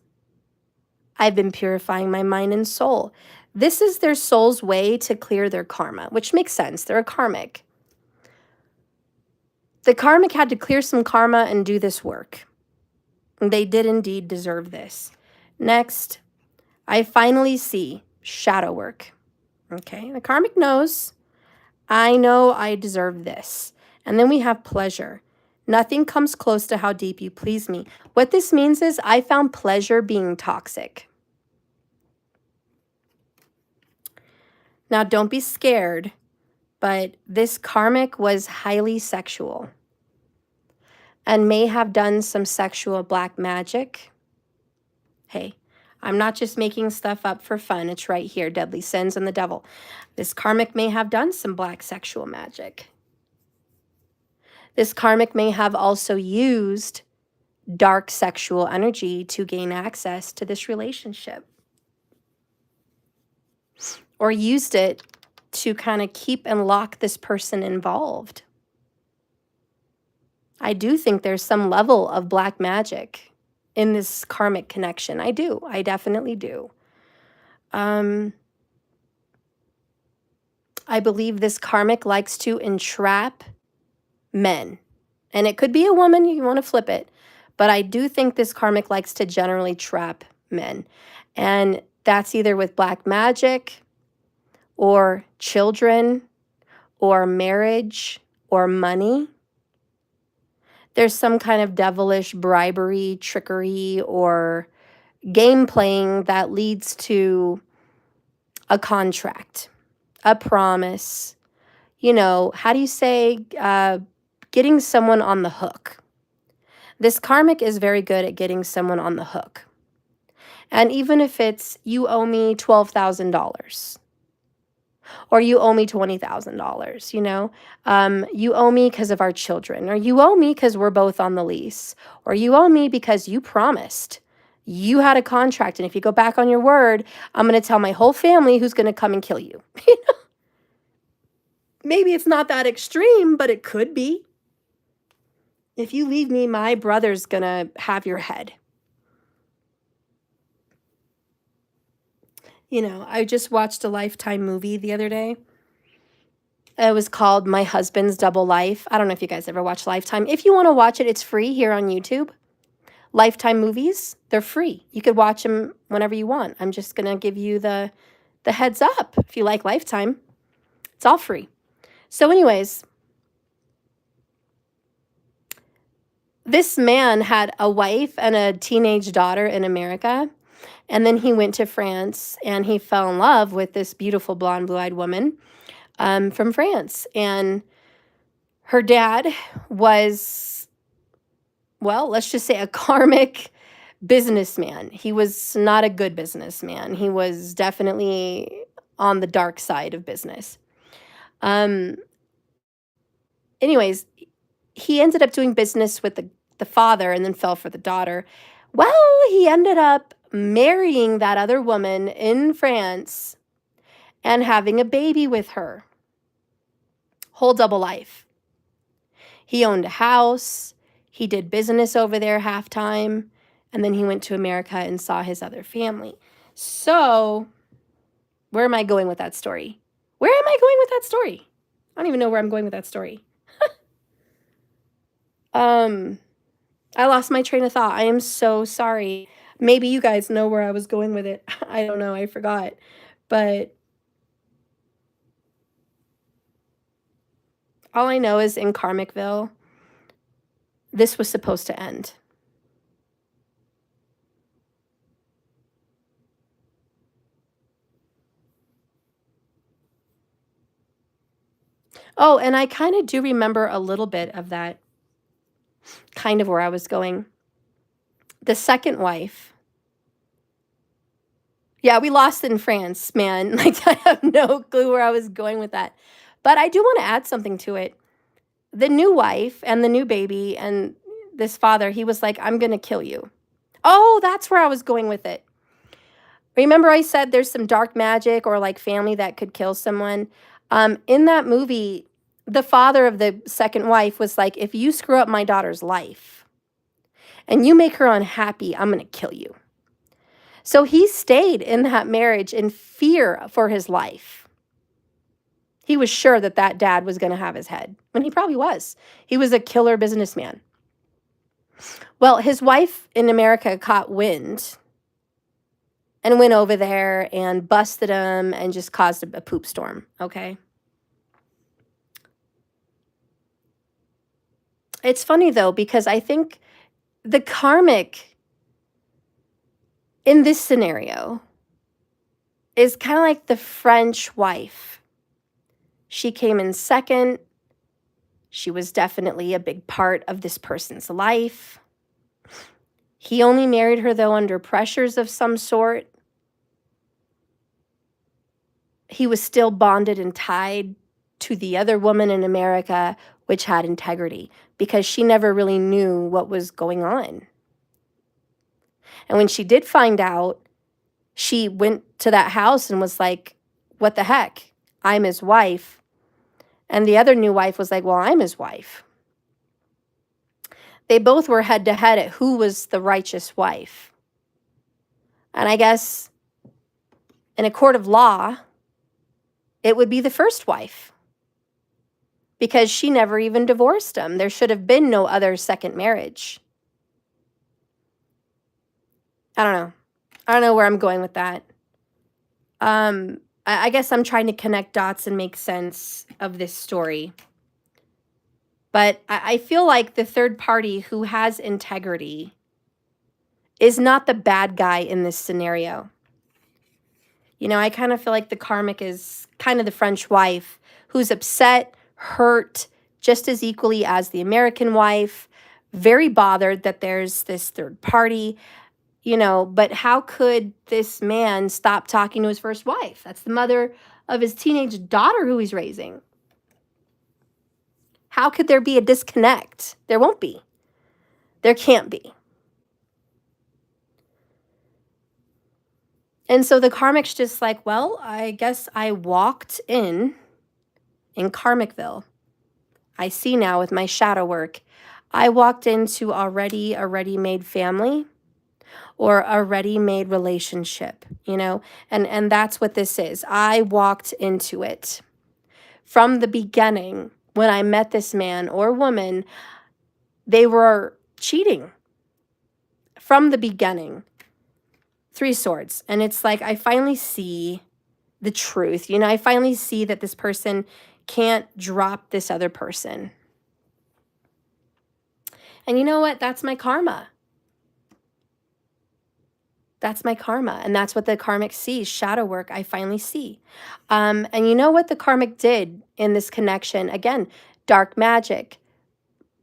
I've been purifying my mind and soul. This is their soul's way to clear their karma, which makes sense. They're a karmic. The karmic had to clear some karma and do this work. They did indeed deserve this. Next, I finally see shadow work. Okay, the karmic knows. I know I deserve this. And then we have pleasure. Nothing comes close to how deep you please me. What this means is I found pleasure being toxic. Now, don't be scared, but this karmic was highly sexual and may have done some sexual black magic. Hey, I'm not just making stuff up for fun. It's right here, Deadly Sins and the Devil. This karmic may have done some black sexual magic. This karmic may have also used dark sexual energy to gain access to this relationship. Or used it to kind of keep and lock this person involved. I do think there's some level of black magic in this karmic connection. I do. I definitely do. I believe this karmic likes to entrap men. And it could be a woman, you want to flip it. But I do think this karmic likes to generally trap men. And that's either with black magic or children or marriage or money. There's some kind of devilish bribery, trickery, or game playing that leads to a contract, a promise. You know, how do you say, getting someone on the hook? This karmic is very good at getting someone on the hook. And even if it's, you owe me $12,000 or you owe me $20,000, you know, you owe me because of our children, or you owe me because we're both on the lease, or you owe me because you promised. You had a contract, and if you go back on your word, I'm going to tell my whole family who's going to come and kill you. Maybe it's not that extreme, but it could be. If you leave me, my brother's going to have your head. You know, I just watched a Lifetime movie the other day. It was called My Husband's Double Life. I don't know if you guys ever watch Lifetime. If you want to watch it, it's free here on YouTube. Lifetime movies, they're free. You could watch them whenever you want. I'm just going to give you the heads up. If you like Lifetime, it's all free. So anyways, this man had a wife and a teenage daughter in America. And then he went to France and he fell in love with this beautiful blonde, blue-eyed woman from France. And her dad was, well, let's just say a karmic businessman. He was not a good businessman. He was definitely on the dark side of business. Anyways, he ended up doing business with the father and then fell for the daughter. Well, he ended up marrying that other woman in France and having a baby with her. Whole double life. He owned a house. He did business over there half time. And then he went to America and saw his other family. So, where am I going with that story? Where am I going with that story? I don't even know where I'm going with that story. I lost my train of thought. I am so sorry. Maybe you guys know where I was going with it. I don't know. I forgot. But all I know is in Karmicville, this was supposed to end. Oh, and I kind of do remember a little bit of that, kind of where I was going. The second wife. Yeah, we lost it in France, man. Like, I have no clue where I was going with that. But I do want to add something to it. The new wife and the new baby and this father, he was like, I'm going to kill you. Oh, that's where I was going with it. Remember I said there's some dark magic or like family that could kill someone? In that movie, the father of the second wife was like, if you screw up my daughter's life and you make her unhappy, I'm going to kill you. So he stayed in that marriage in fear for his life. He was sure that that dad was going to have his head, and he probably was. He was a killer businessman. Well, his wife in America caught wind and went over there and busted him and just caused a poop storm, okay? It's funny, though, because I think the karmic in this scenario is kind of like the French wife. She came in second. She was definitely a big part of this person's life. He only married her, though, under pressures of some sort. He was still bonded and tied to the other woman in America, which had integrity, because she never really knew what was going on. And when she did find out, she went to that house and was like, what the heck? I'm his wife. And the other new wife was like, well, I'm his wife. They both were head to head at who was the righteous wife. And I guess in a court of law, it would be the first wife, because she never even divorced him. There should have been no other second marriage. I don't know. I don't know where I'm going with that. I guess I'm trying to connect dots and make sense of this story. But I feel like the third party who has integrity is not the bad guy in this scenario. You know, I kind of feel like the karmic is kind of the French wife who's upset, hurt, just as equally as the American wife, very bothered that there's this third party, you know, but how could this man stop talking to his first wife? That's the mother of his teenage daughter who he's raising. How could there be a disconnect? There won't be. There can't be. And so the karmic's just like, well, I guess I walked in Karmicville. I see now with my shadow work, I walked into a ready-made family or a ready-made relationship, you know, and that's what this is. I walked into it. From the beginning, when I met this man or woman, they were cheating. From the beginning. 3 swords. And it's like, I finally see the truth. You know, I finally see that this person can't drop this other person. And you know what? That's my karma. That's my karma. And that's what the karmic sees. Shadow work, I finally see. And you know what the karmic did in this connection? Again, dark magic,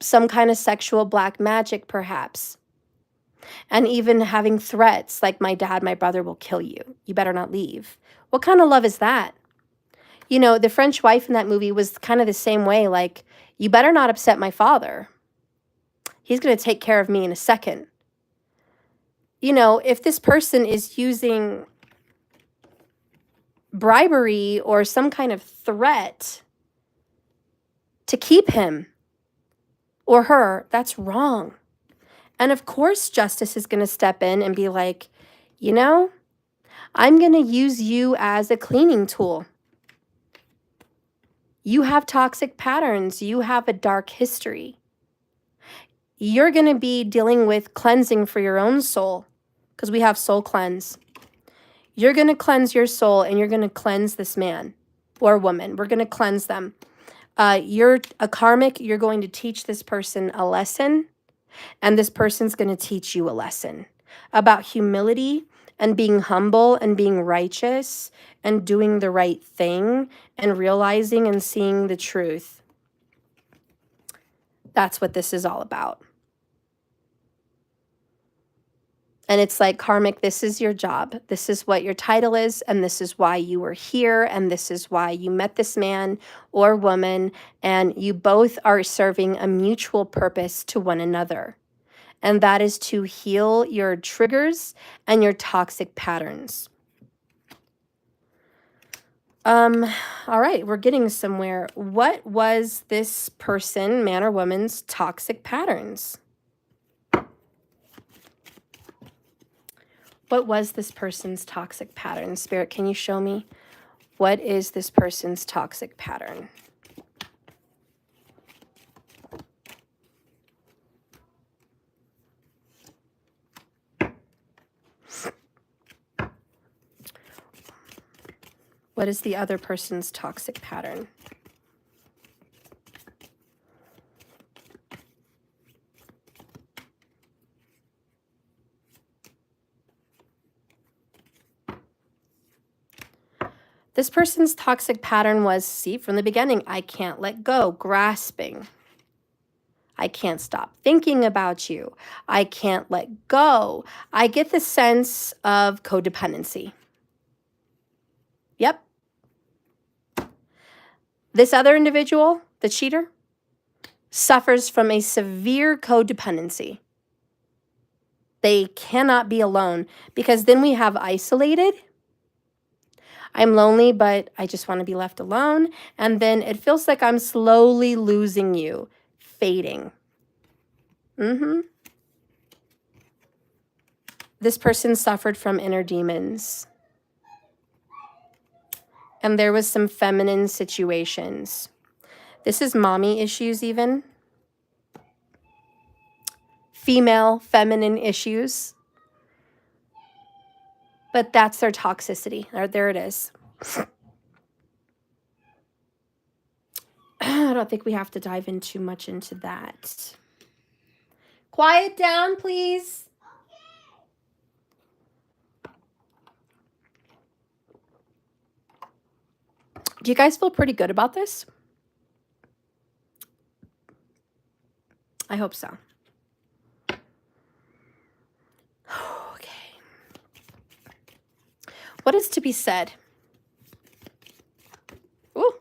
some kind of sexual black magic, perhaps. And even having threats like my dad, my brother will kill you. You better not leave. What kind of love is that? You know, the French wife in that movie was kind of the same way. Like, you better not upset my father. He's going to take care of me in a second. You know, if this person is using bribery or some kind of threat to keep him or her, that's wrong. And of course, justice is going to step in and be like, you know, I'm going to use you as a cleaning tool. You have toxic patterns. You have a dark history. You're going to be dealing with cleansing for your own soul because we have soul cleanse. You're going to cleanse your soul and you're going to cleanse this man or woman. We're going to cleanse them. You're a karmic. You're going to teach this person a lesson, and this person's going to teach you a lesson about humility and being humble and being righteous and doing the right thing and realizing and seeing the truth. That's what this is all about. And it's like, karmic, this is your job. This is what your title is, and this is why you were here, and this is why you met this man or woman, and you both are serving a mutual purpose to one another. And that is to heal your triggers and your toxic patterns. All right, we're getting somewhere. What was this person, man or woman's, toxic patterns? What was this person's toxic pattern? Spirit, can you show me? What is this person's toxic pattern? What is the other person's toxic pattern? This person's toxic pattern was, see, from the beginning, I can't let go, grasping. I can't stop thinking about you. I can't let go. I get the sense of codependency. Yep. This other individual, the cheater, suffers from a severe codependency. They cannot be alone because then we have isolated. I'm lonely, but I just want to be left alone. And then it feels like I'm slowly losing you, fading. This person suffered from inner demons. And there was some feminine situations. This is mommy issues even. Female, feminine issues. But that's their toxicity. There it is. I don't think we have to dive in too much into that. Quiet down, please. Do you guys feel pretty good about this? I hope so. Okay. What is to be said? Ooh.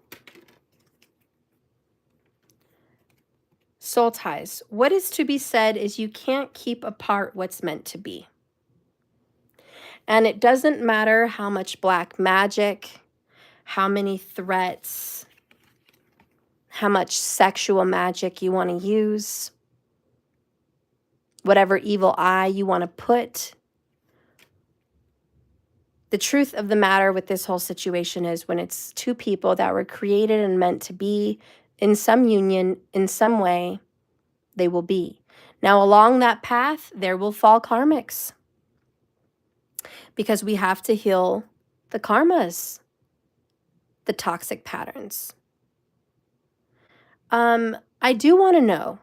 Soul ties. What is to be said is you can't keep apart what's meant to be. And it doesn't matter how much black magic, how many threats, how much sexual magic you want to use, whatever evil eye you want to put. The truth of the matter with this whole situation is when it's two people that were created and meant to be in some union, in some way, they will be. Now, along that path, there will fall karmics because we have to heal the karmas, the toxic patterns. I do want to know,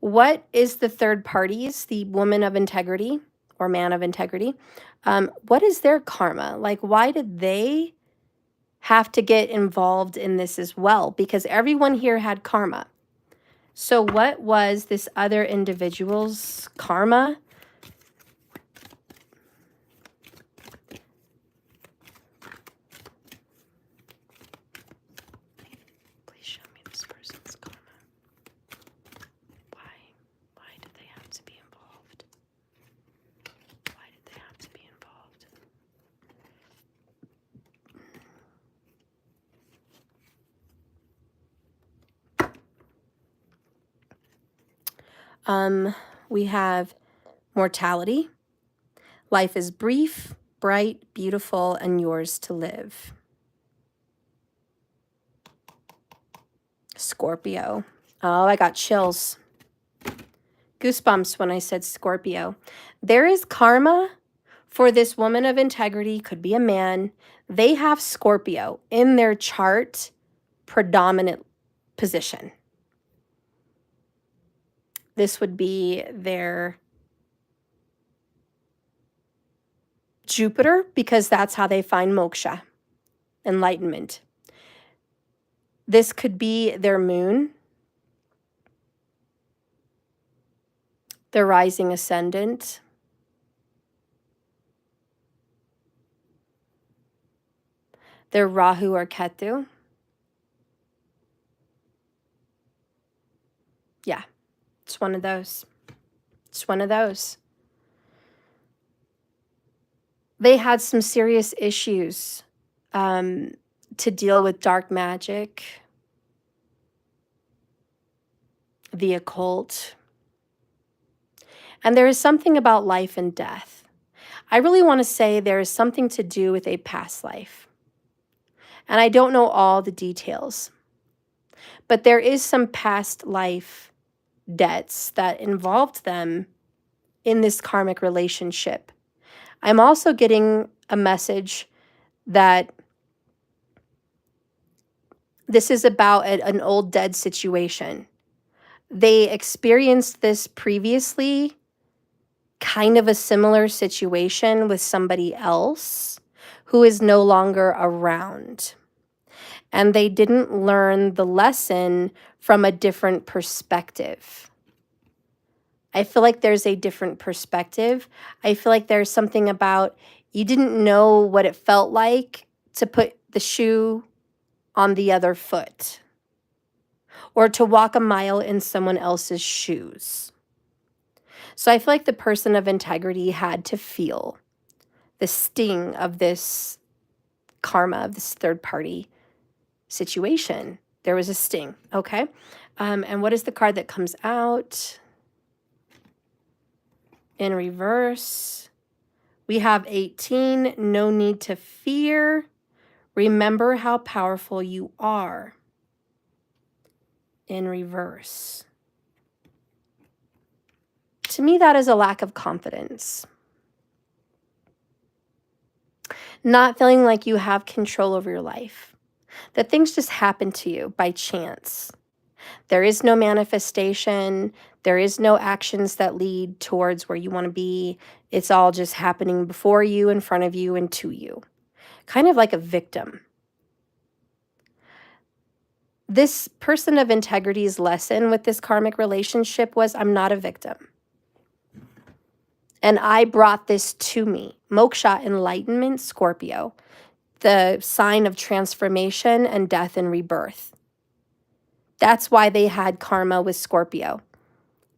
what is the third parties, the woman of integrity or man of integrity? What is their karma? Like, why did they have to get involved in this as well? Because everyone here had karma. So what was this other individual's karma? Please show me this person's karma. Why? Why did they have to be involved? Why did they have to be involved? We have mortality. Life is brief, bright, beautiful, and yours to live. Scorpio. Oh, I got chills. Goosebumps when I said Scorpio. There is karma for this woman of integrity, could be a man. They have Scorpio in their chart predominant position. This would be their Jupiter, because that's how they find moksha, enlightenment. This could be their moon, their rising ascendant, their Rahu or Ketu. Yeah, it's one of those. It's one of those. They had some serious issues to deal with dark magic, the occult. And there is something about life and death. I really want to say there is something to do with a past life. And I don't know all the details, but there is some past life debts that involved them in this karmic relationship. I'm also getting a message that this is about an old dead situation. They experienced this previously, kind of a similar situation with somebody else who is no longer around. And they didn't learn the lesson from a different perspective. I feel like there's a different perspective. I feel like there's something about you didn't know what it felt like to put the shoe on the other foot or to walk a mile in someone else's shoes. So I feel like the person of integrity had to feel the sting of this karma, of this third party situation. There was a sting, okay? And what is the card that comes out? In reverse, we have 18, no need to fear. Remember how powerful you are. In reverse. To me, that is a lack of confidence. Not feeling like you have control over your life. That things just happen to you by chance. There is no manifestation. There is no actions that lead towards where you want to be. It's all just happening before you, in front of you, and to you. Kind of like a victim. This person of integrity's lesson with this karmic relationship was, I'm not a victim. And I brought this to me. Moksha, enlightenment, Scorpio. The sign of transformation and death and rebirth. That's why they had karma with Scorpio.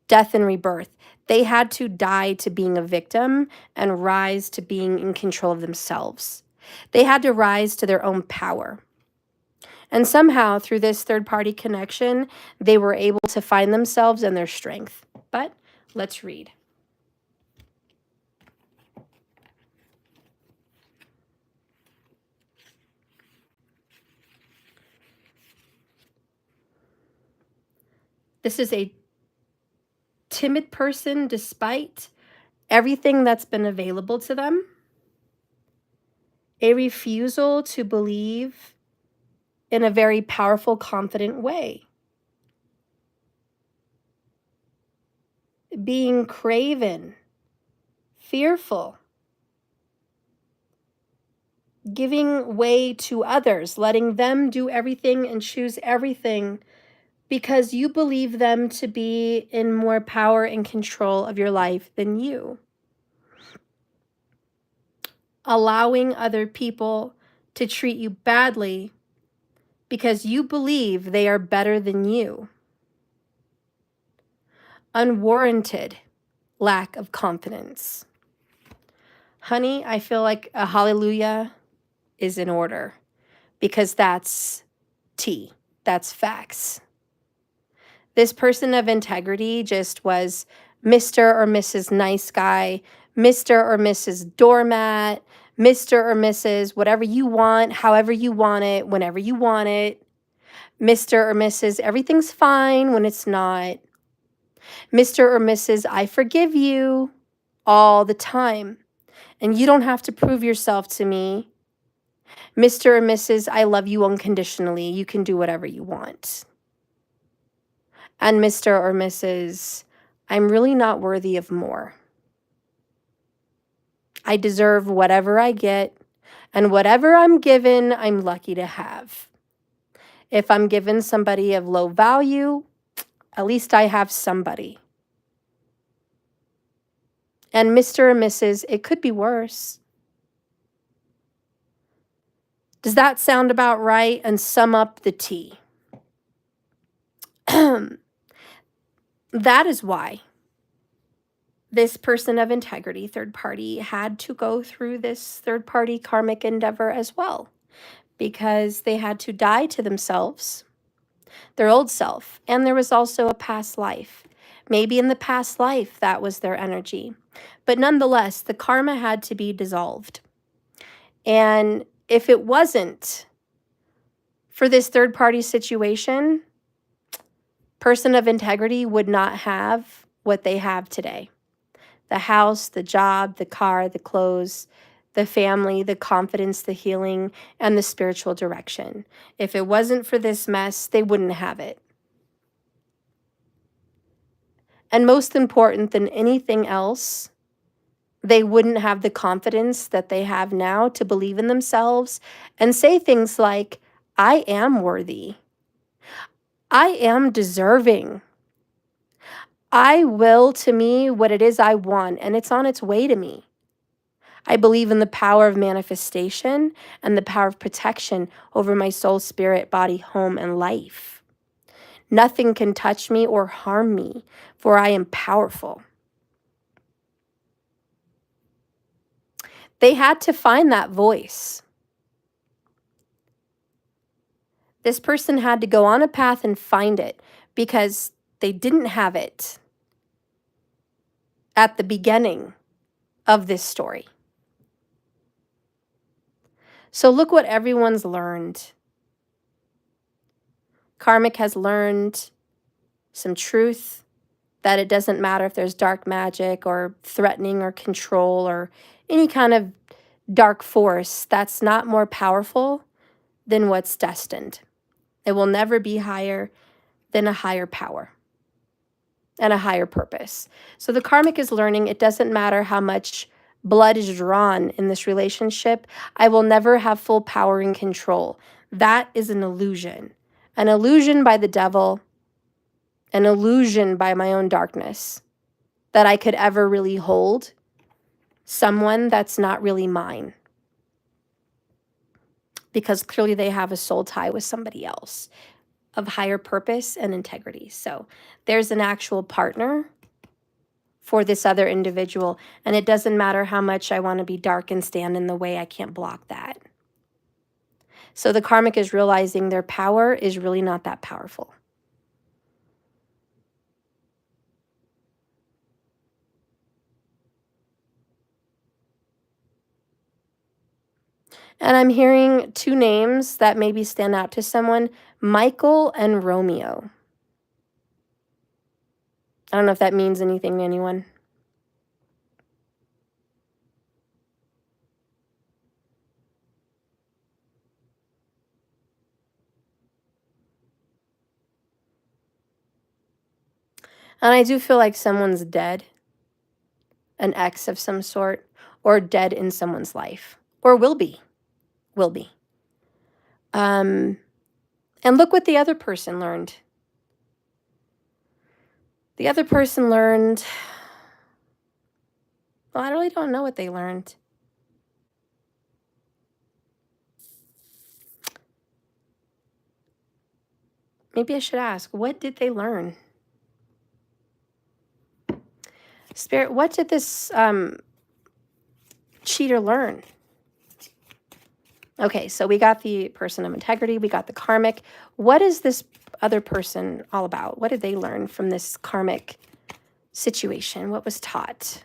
Death and rebirth. They had to die to being a victim and rise to being in control of themselves. They had to rise to their own power. And somehow, through this third-party connection, they were able to find themselves and their strength. But let's read. This is a timid person despite everything that's been available to them. A refusal to believe in a very powerful, confident way. Being craven, fearful, giving way to others, letting them do everything and choose everything because you believe them to be in more power and control of your life than you. Allowing other people to treat you badly because you believe they are better than you. Unwarranted lack of confidence. Honey, I feel like a hallelujah is in order because that's tea. That's facts. This person of integrity just was Mr. or Mrs. Nice Guy, Mr. or Mrs. Doormat, Mr. or Mrs. Whatever you want, however you want it, whenever you want it. Mr. or Mrs. Everything's fine when it's not. Mr. or Mrs. I forgive you all the time, and you don't have to prove yourself to me. Mr. or Mrs. I love you unconditionally. You can do whatever you want. And Mr. or Mrs. I'm really not worthy of more. I deserve whatever I get, and whatever I'm given, I'm lucky to have. If I'm given somebody of low value, at least I have somebody. And Mr. or Mrs., it could be worse. Does that sound about right and sum up the tea? That is why this person of integrity, third party, had to go through this third party karmic endeavor as well, because they had to die to themselves, their old self, and there was also a past life. Maybe in the past life that was their energy, but nonetheless, the karma had to be dissolved. And if it wasn't for this third party situation, person of integrity would not have what they have today. The house, the job, the car, the clothes, the family, the confidence, the healing, and the spiritual direction. If it wasn't for this mess, they wouldn't have it. And most important than anything else, they wouldn't have the confidence that they have now to believe in themselves and say things like, I am worthy. I am deserving. I will to me what it is I want, and it's on its way to me. I believe in the power of manifestation and the power of protection over my soul, spirit, body, home, and life. Nothing can touch me or harm me, for I am powerful. They had to find that voice. This person had to go on a path and find it because they didn't have it at the beginning of this story. So look what everyone's learned. Karmic has learned some truth that it doesn't matter if there's dark magic or threatening or control or any kind of dark force that's not more powerful than what's destined. It will never be higher than a higher power and a higher purpose. So the karmic is learning it doesn't matter how much blood is drawn in this relationship, I will never have full power and control. That is an illusion by the devil, an illusion by my own darkness, that I could ever really hold someone that's not really mine, because clearly they have a soul tie with somebody else of higher purpose and integrity. So there's an actual partner for this other individual, and it doesn't matter how much I want to be dark and stand in the way, I can't block that. So the karmic is realizing their power is really not that powerful. And I'm hearing two names that maybe stand out to someone, Michael and Romeo. I don't know if that means anything to anyone. And I do feel like someone's dead, an ex of some sort, or dead in someone's life, or will be. And look what the other person learned. The other person learned, well, I really don't know what they learned. Maybe I should ask, what did they learn? Spirit, what did this cheater learn? Okay, so we got the person of integrity, we got the karmic. What is this other person all about? What did they learn from this karmic situation? What was taught?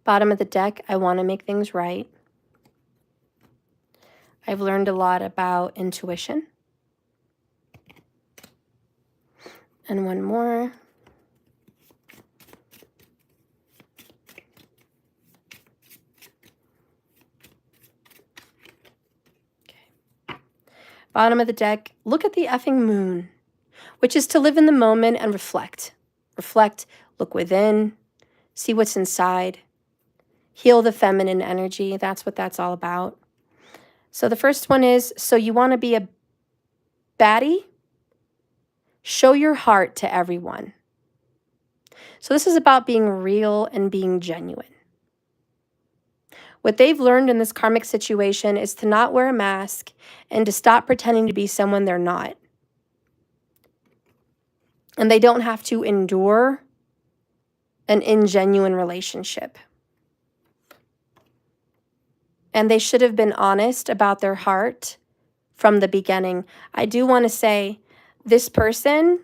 Bottom of the deck, I want to make things right. I've learned a lot about intuition. And one more. Okay. Bottom of the deck, look at the effing moon, which is to live in the moment and reflect. Reflect, look within, see what's inside. Heal the feminine energy. That's what that's all about. So the first one is, so you want to be a baddie? Show your heart to everyone. So this is about being real and being genuine. What they've learned in this karmic situation is to not wear a mask and to stop pretending to be someone they're not. And they don't have to endure an ingenuine relationship. And they should have been honest about their heart from the beginning. I do want to say this person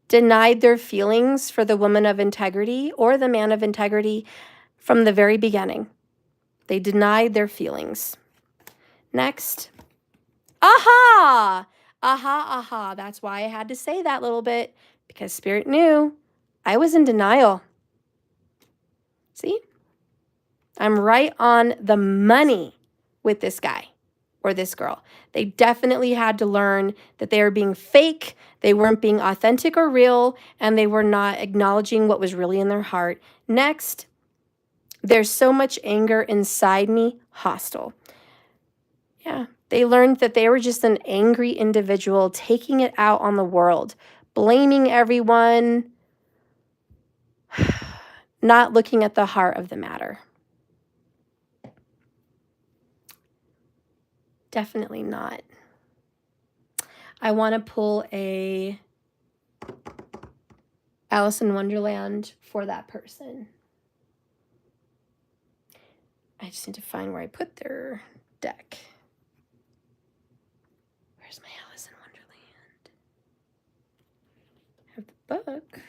denied their feelings for the woman of integrity or the man of integrity from the very beginning. They denied their feelings. Next. Aha! Aha, aha. That's why I had to say that little bit, because Spirit knew I was in denial. See? I'm right on the money with this guy or this girl. They definitely had to learn that they were being fake, they weren't being authentic or real, and they were not acknowledging what was really in their heart. Next, there's so much anger inside me, hostile. Yeah, they learned that they were just an angry individual taking it out on the world, blaming everyone, not looking at the heart of the matter. Definitely not. I want to pull a Alice in Wonderland for that person. I just need to find where I put their deck. Where's my Alice in Wonderland? I have the book.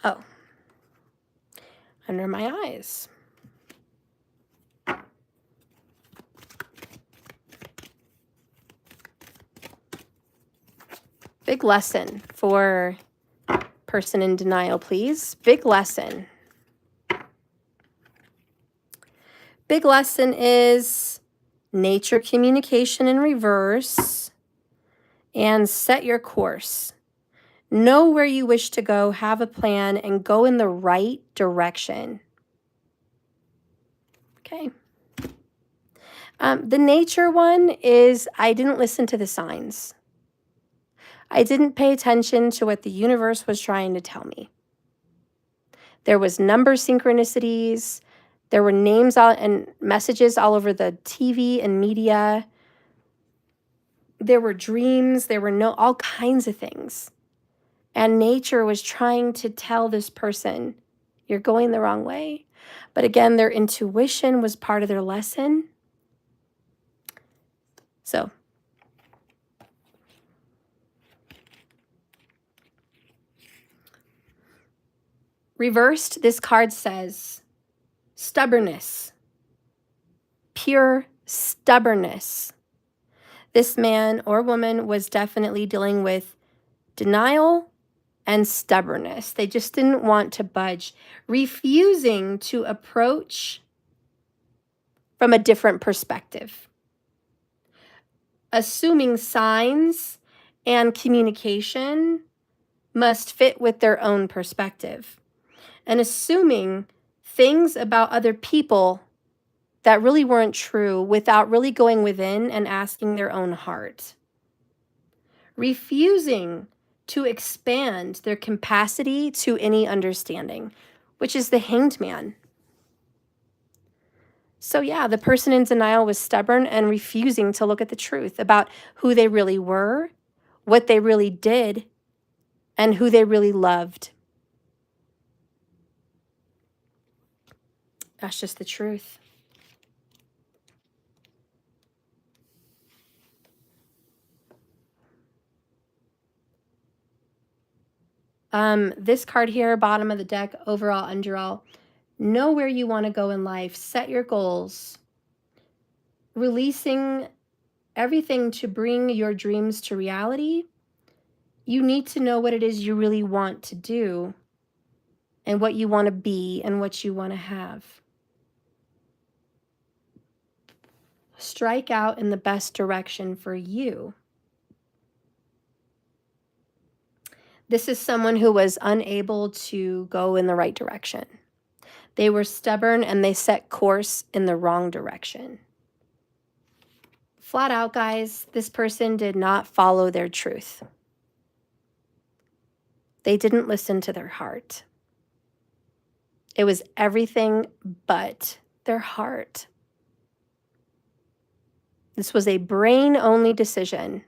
Oh, under my eyes. Big lesson for person in denial, please. Big lesson. Big lesson is nature communication in reverse and set your course. Know where you wish to go, have a plan, and go in the right direction. Okay. The nature one is I didn't listen to the signs. I didn't pay attention to what the universe was trying to tell me. There was number synchronicities. There were names and messages all over the TV and media. There were dreams. There were all kinds of things. And nature was trying to tell this person, you're going the wrong way. But again, their intuition was part of their lesson. So, reversed, this card says stubbornness, pure stubbornness. This man or woman was definitely dealing with denial and stubbornness. They just didn't want to budge, refusing to approach from a different perspective, assuming signs and communication must fit with their own perspective, and assuming things about other people that really weren't true without really going within and asking their own heart. Refusing to expand their capacity to any understanding, which is the Hanged Man. So yeah, the person in denial was stubborn and refusing to look at the truth about who they really were, what they really did, and who they really loved. That's just the truth. This card here, bottom of the deck, overall, underall. Know where you want to go in life. Set your goals. Releasing everything to bring your dreams to reality. You need to know what it is you really want to do and what you want to be and what you want to have. Strike out in the best direction for you. This is someone who was unable to go in the right direction. They were stubborn and they set course in the wrong direction. Flat out, guys, this person did not follow their truth. They didn't listen to their heart. It was everything but their heart. This was a brain-only decision.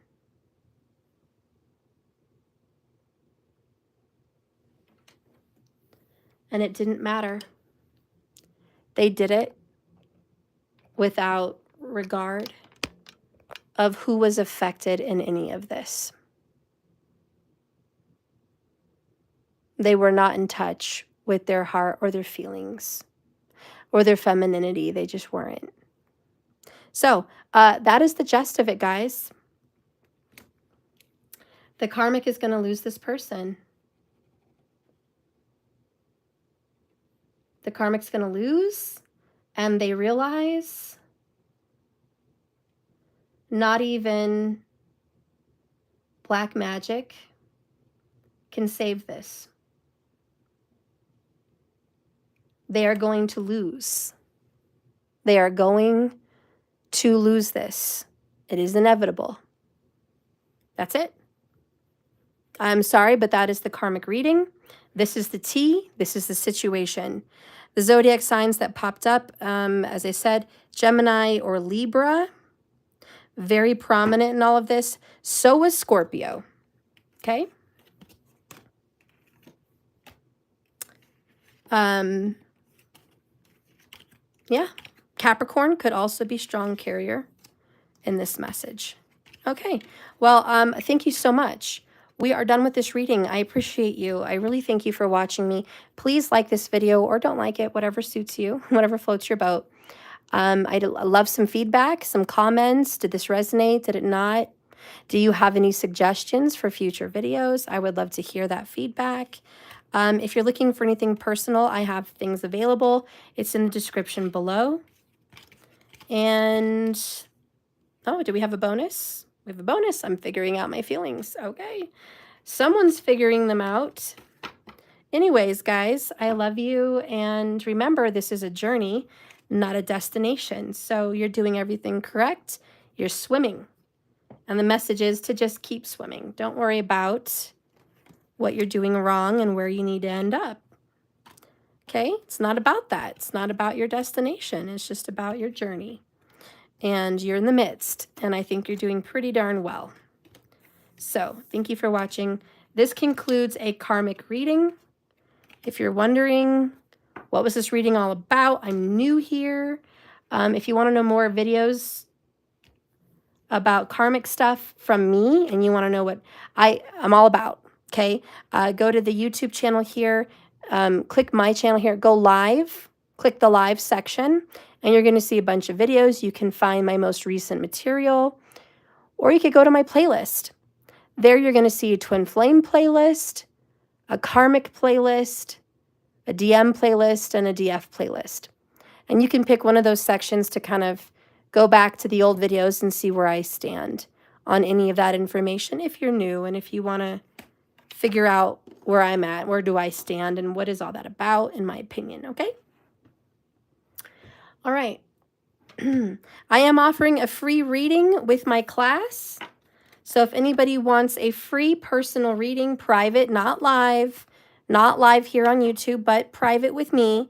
And it didn't matter. They did it without regard of who was affected in any of this. They were not in touch with their heart or their feelings or their femininity. They just weren't. So that is the gist of it, guys. The karmic is going to lose this person. The karmic's going to lose, and they realize not even black magic can save this. They are going to lose. They are going to lose this. It is inevitable. That's it. I'm sorry, but that is the karmic reading. This is the tea. This is the situation. The zodiac signs that popped up, as I said, Gemini or Libra, very prominent in all of this. So was Scorpio. Okay. Yeah. Capricorn could also be strong carrier in this message. Okay. Well, thank you so much. we are done with this reading. I appreciate you. I really thank you for watching me. Please like this video or don't like it, whatever suits you, whatever floats your boat. I'd love some feedback, some comments. Did this resonate? Did it not? Do you have any suggestions for future videos? I would love to hear that feedback. If you're looking for anything personal, I have things available. It's in the description below. And, oh, do we have a bonus? We have a bonus. I'm figuring out my feelings. Okay. Someone's figuring them out. Anyways, guys, I love you. And remember, this is a journey, not a destination. So you're doing everything correct. You're swimming. And the message is to just keep swimming. Don't worry about what you're doing wrong and where you need to end up. Okay? It's not about that. It's not about your destination. It's just about your journey. And you're in the midst. And I think you're doing pretty darn well. So, thank you for watching. This concludes a karmic reading. If you're wondering, what was this reading all about? I'm new here. If you want to know more videos about karmic stuff from me and you want to know what I'm all about, okay? Go to the YouTube channel here. Click my channel here. Go live. Click the live section. And you're going to see a bunch of videos. You can find my most recent material. Or you could go to my playlist. There you're going to see a twin flame playlist, a karmic playlist, a DM playlist, and a DF playlist. And you can pick one of those sections to kind of go back to the old videos and see where I stand on any of that information if you're new and if you want to figure out where I'm at, where do I stand, and what is all that about, in my opinion, okay? All right. I am offering a free reading with my class. So if anybody wants a free personal reading, private, not live here on YouTube, but private with me,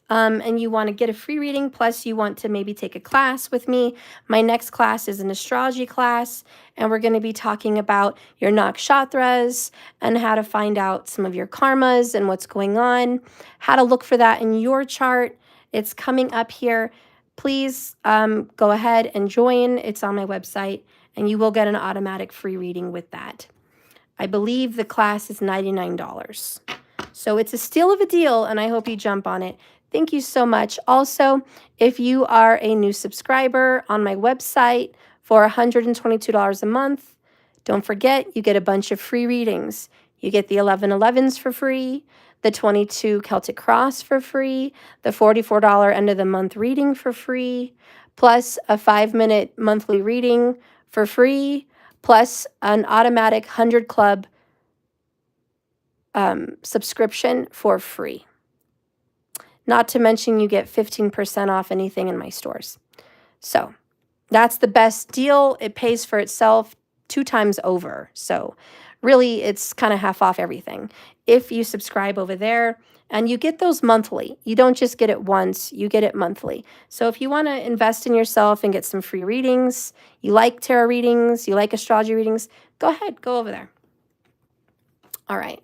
and you want to get a free reading, plus you want to maybe take a class with me, my next class is an astrology class, and we're going to be talking about your nakshatras and how to find out some of your karmas and what's going on, how to look for that in your chart. It's coming up here. Please go ahead and join. It's on my website, and you will get an automatic free reading with that. I believe the class is $99. So it's a steal of a deal, and I hope you jump on it. Thank you so much. Also, if you are a new subscriber on my website for $122 a month, don't forget you get a bunch of free readings. You get the 11’s for free, the 22 Celtic Cross for free, the $44 end of the month reading for free, plus a 5-minute monthly reading for free, plus an automatic 100 Club subscription for free. Not to mention you get 15% off anything in my stores. So that's the best deal. It pays for itself 2 times over. So really it's kind of half off everything. If you subscribe over there, and you get those monthly. You don't just get it once, you get it monthly. So if you want to invest in yourself and get some free readings, you like tarot readings, you like astrology readings, go ahead, go over there. All right.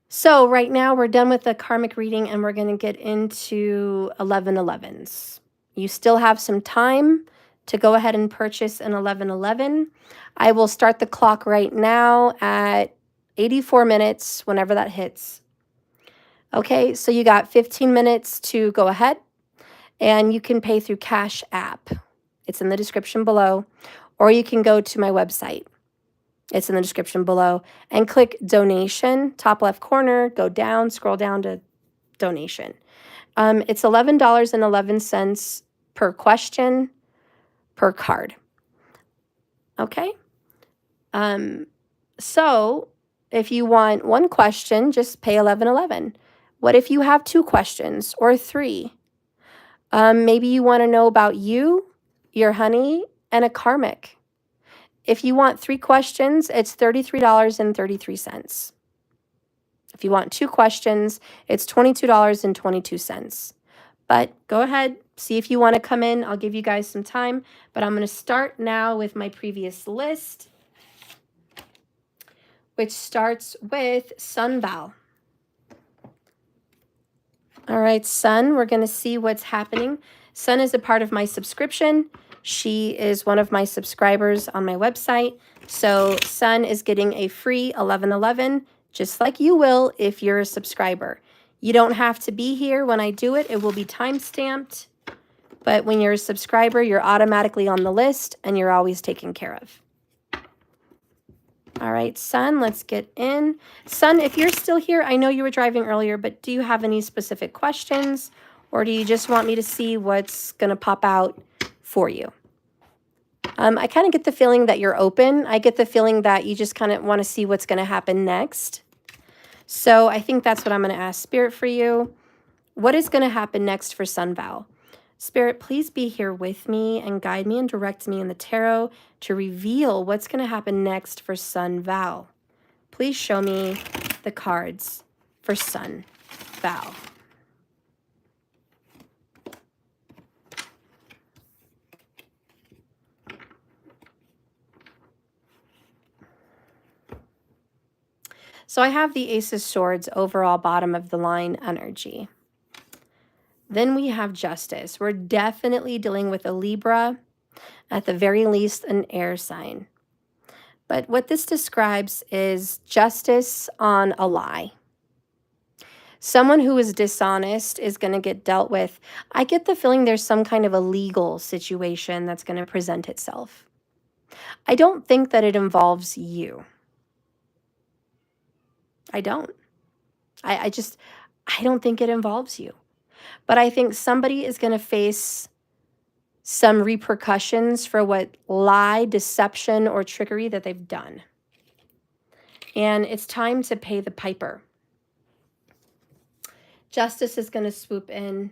So right now we're done with the karmic reading and we're going to get into 11’s. You still have some time to go ahead and purchase an 11’. I will start the clock right now at 84 minutes whenever that hits. Okay, so you got 15 minutes to go ahead, and you can pay through Cash App. It's in the description below, or you can go to my website. It's in the description below, and click donation, top left corner, go down, scroll down to donation. It's $11.11 per question, per card. Okay? So if you want 1 question, just pay $11.11. What if you have 2 questions or 3? Maybe you want to know about you, your honey, and a karmic. If you want 3 questions, it's $33.33. If you want 2 questions, it's $22.22. But go ahead, see if you want to come in. I'll give you guys some time. But I'm going to start now with my previous list, which starts with Sunbal. All right, Sun, we're going to see what's happening. Sun is a part of my subscription. She is one of my subscribers on my website. So Sun is getting a free 11/11, just like you will if you're a subscriber. You don't have to be here when I do it. It will be time-stamped. But when you're a subscriber, you're automatically on the list and you're always taken care of. All right, Sun, let's get in. Sun, if you're still here, I know you were driving earlier, but do you have any specific questions? Or do you just want me to see what's going to pop out for you? I kind of get the feeling that you're open. I get the feeling that you just kind of want to see what's going to happen next. So I think that's what I'm going to ask Spirit for you. What is going to happen next for Sun Val? Spirit, please be here with me and guide me and direct me in the tarot to reveal what's going to happen next for Sun Val. Please show me the cards for Sun Val. So I have the Ace of Swords, overall bottom of the line energy. Then we have Justice. We're definitely dealing with a Libra, at the very least an air sign. But what this describes is justice on a lie. Someone who is dishonest is going to get dealt with. I get the feeling there's some kind of a legal situation that's going to present itself. I don't think that it involves you. I don't. I don't think it involves you. But I think somebody is going to face some repercussions for what lie, deception, or trickery that they've done. And it's time to pay the piper. Justice is going to swoop in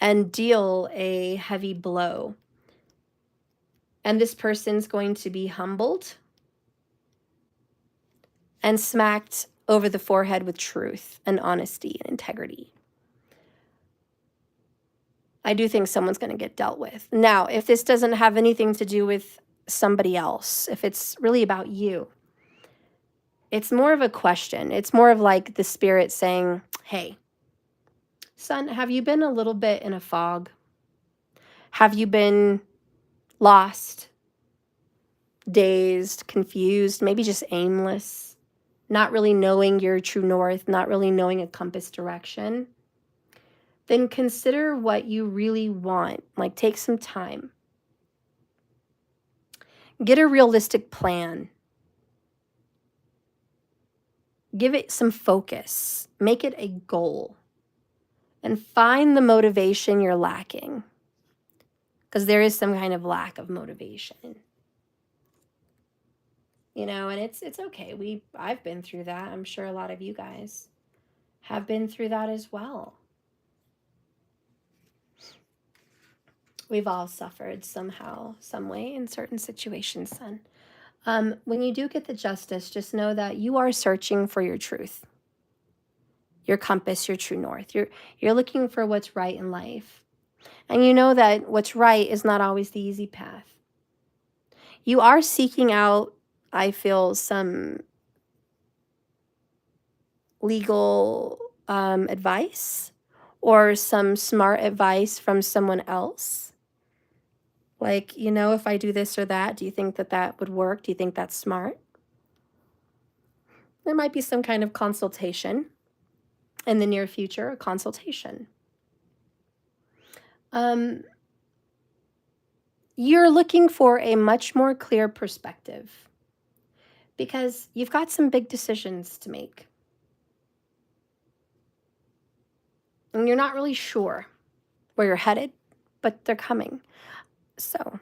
and deal a heavy blow. And this person's going to be humbled and smacked over the forehead with truth and honesty and integrity. I do think someone's going to get dealt with. Now, if this doesn't have anything to do with somebody else, if it's really about you, it's more of a question. It's more of like the spirit saying, hey, Sun, have you been a little bit in a fog? Have you been lost, dazed, confused, maybe just aimless, not really knowing your true north, not really knowing a compass direction? Then consider what you really want. Like, take some time. Get a realistic plan. Give it some focus. Make it a goal. And find the motivation you're lacking. Because there is some kind of lack of motivation. You know, and it's okay. I've been through that. I'm sure a lot of you guys have been through that as well. We've all suffered somehow, some way in certain situations, Sun. When you do get the justice, just know that you are searching for your truth, your compass, your true north. You're looking for what's right in life. And you know that what's right is not always the easy path. You are seeking out, I feel, some legal advice or some smart advice from someone else. Like, you know, if I do this or that, do you think that that would work? Do you think that's smart? There might be some kind of consultation in the near future, a consultation. You're looking for a much more clear perspective because you've got some big decisions to make. And you're not really sure where you're headed, but they're coming. So,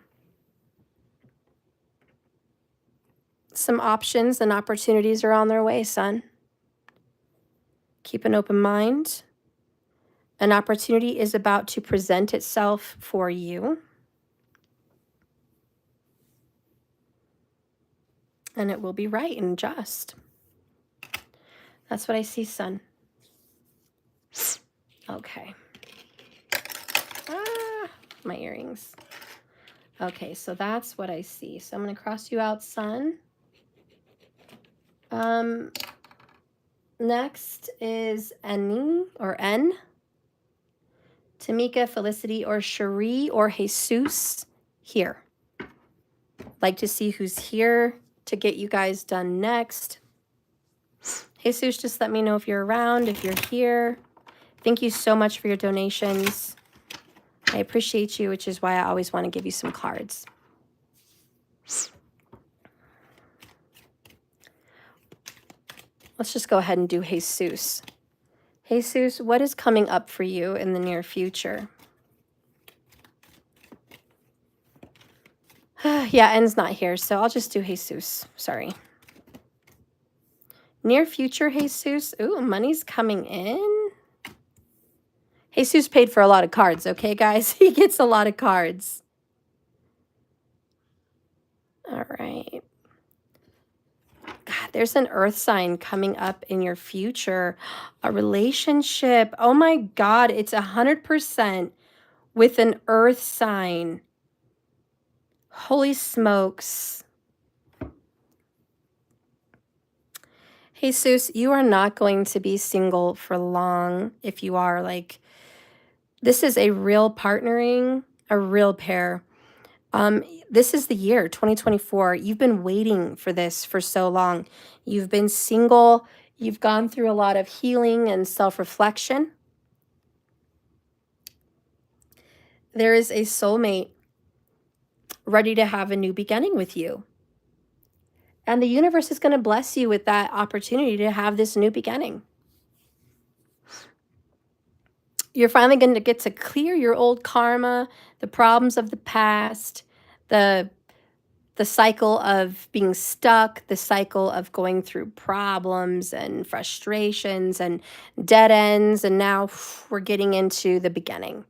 some options and opportunities are on their way, Sun. Keep an open mind. An opportunity is about to present itself for you. And it will be right and just. That's what I see, Sun. Okay. My earrings. Okay, so that's what I see. So I'm going to cross you out, Sun. Next is Annie or N. Tamika, Felicity, or Cherie, or Jesus here. Like to see who's here to get you guys done next. Jesus, just let me know if you're around, if you're here. Thank you so much for your donations. I appreciate you, which is why I always want to give you some cards. Let's just go ahead and do Jesus. Jesus, what is coming up for you in the near future? Yeah, N's not here, so I'll just do Jesus. Sorry. Near future, Jesus. Ooh, money's coming in. Jesus paid for a lot of cards, okay, guys? He gets a lot of cards. All right. God, there's an earth sign coming up in your future. A relationship. Oh my God, it's 100% with an earth sign. Holy smokes. Jesus, you are not going to be single for long. If you are, like, this is a real partnering, a real pair. This is the year 2024. You've been waiting for this for so long. You've been single. You've gone through a lot of healing and self-reflection. There is a soulmate ready to have a new beginning with you. And the universe is going to bless you with that opportunity to have this new beginning. You're finally going to get to clear your old karma, the problems of the past, the cycle of being stuck, the cycle of going through problems and frustrations and dead ends. And now we're getting into the beginning.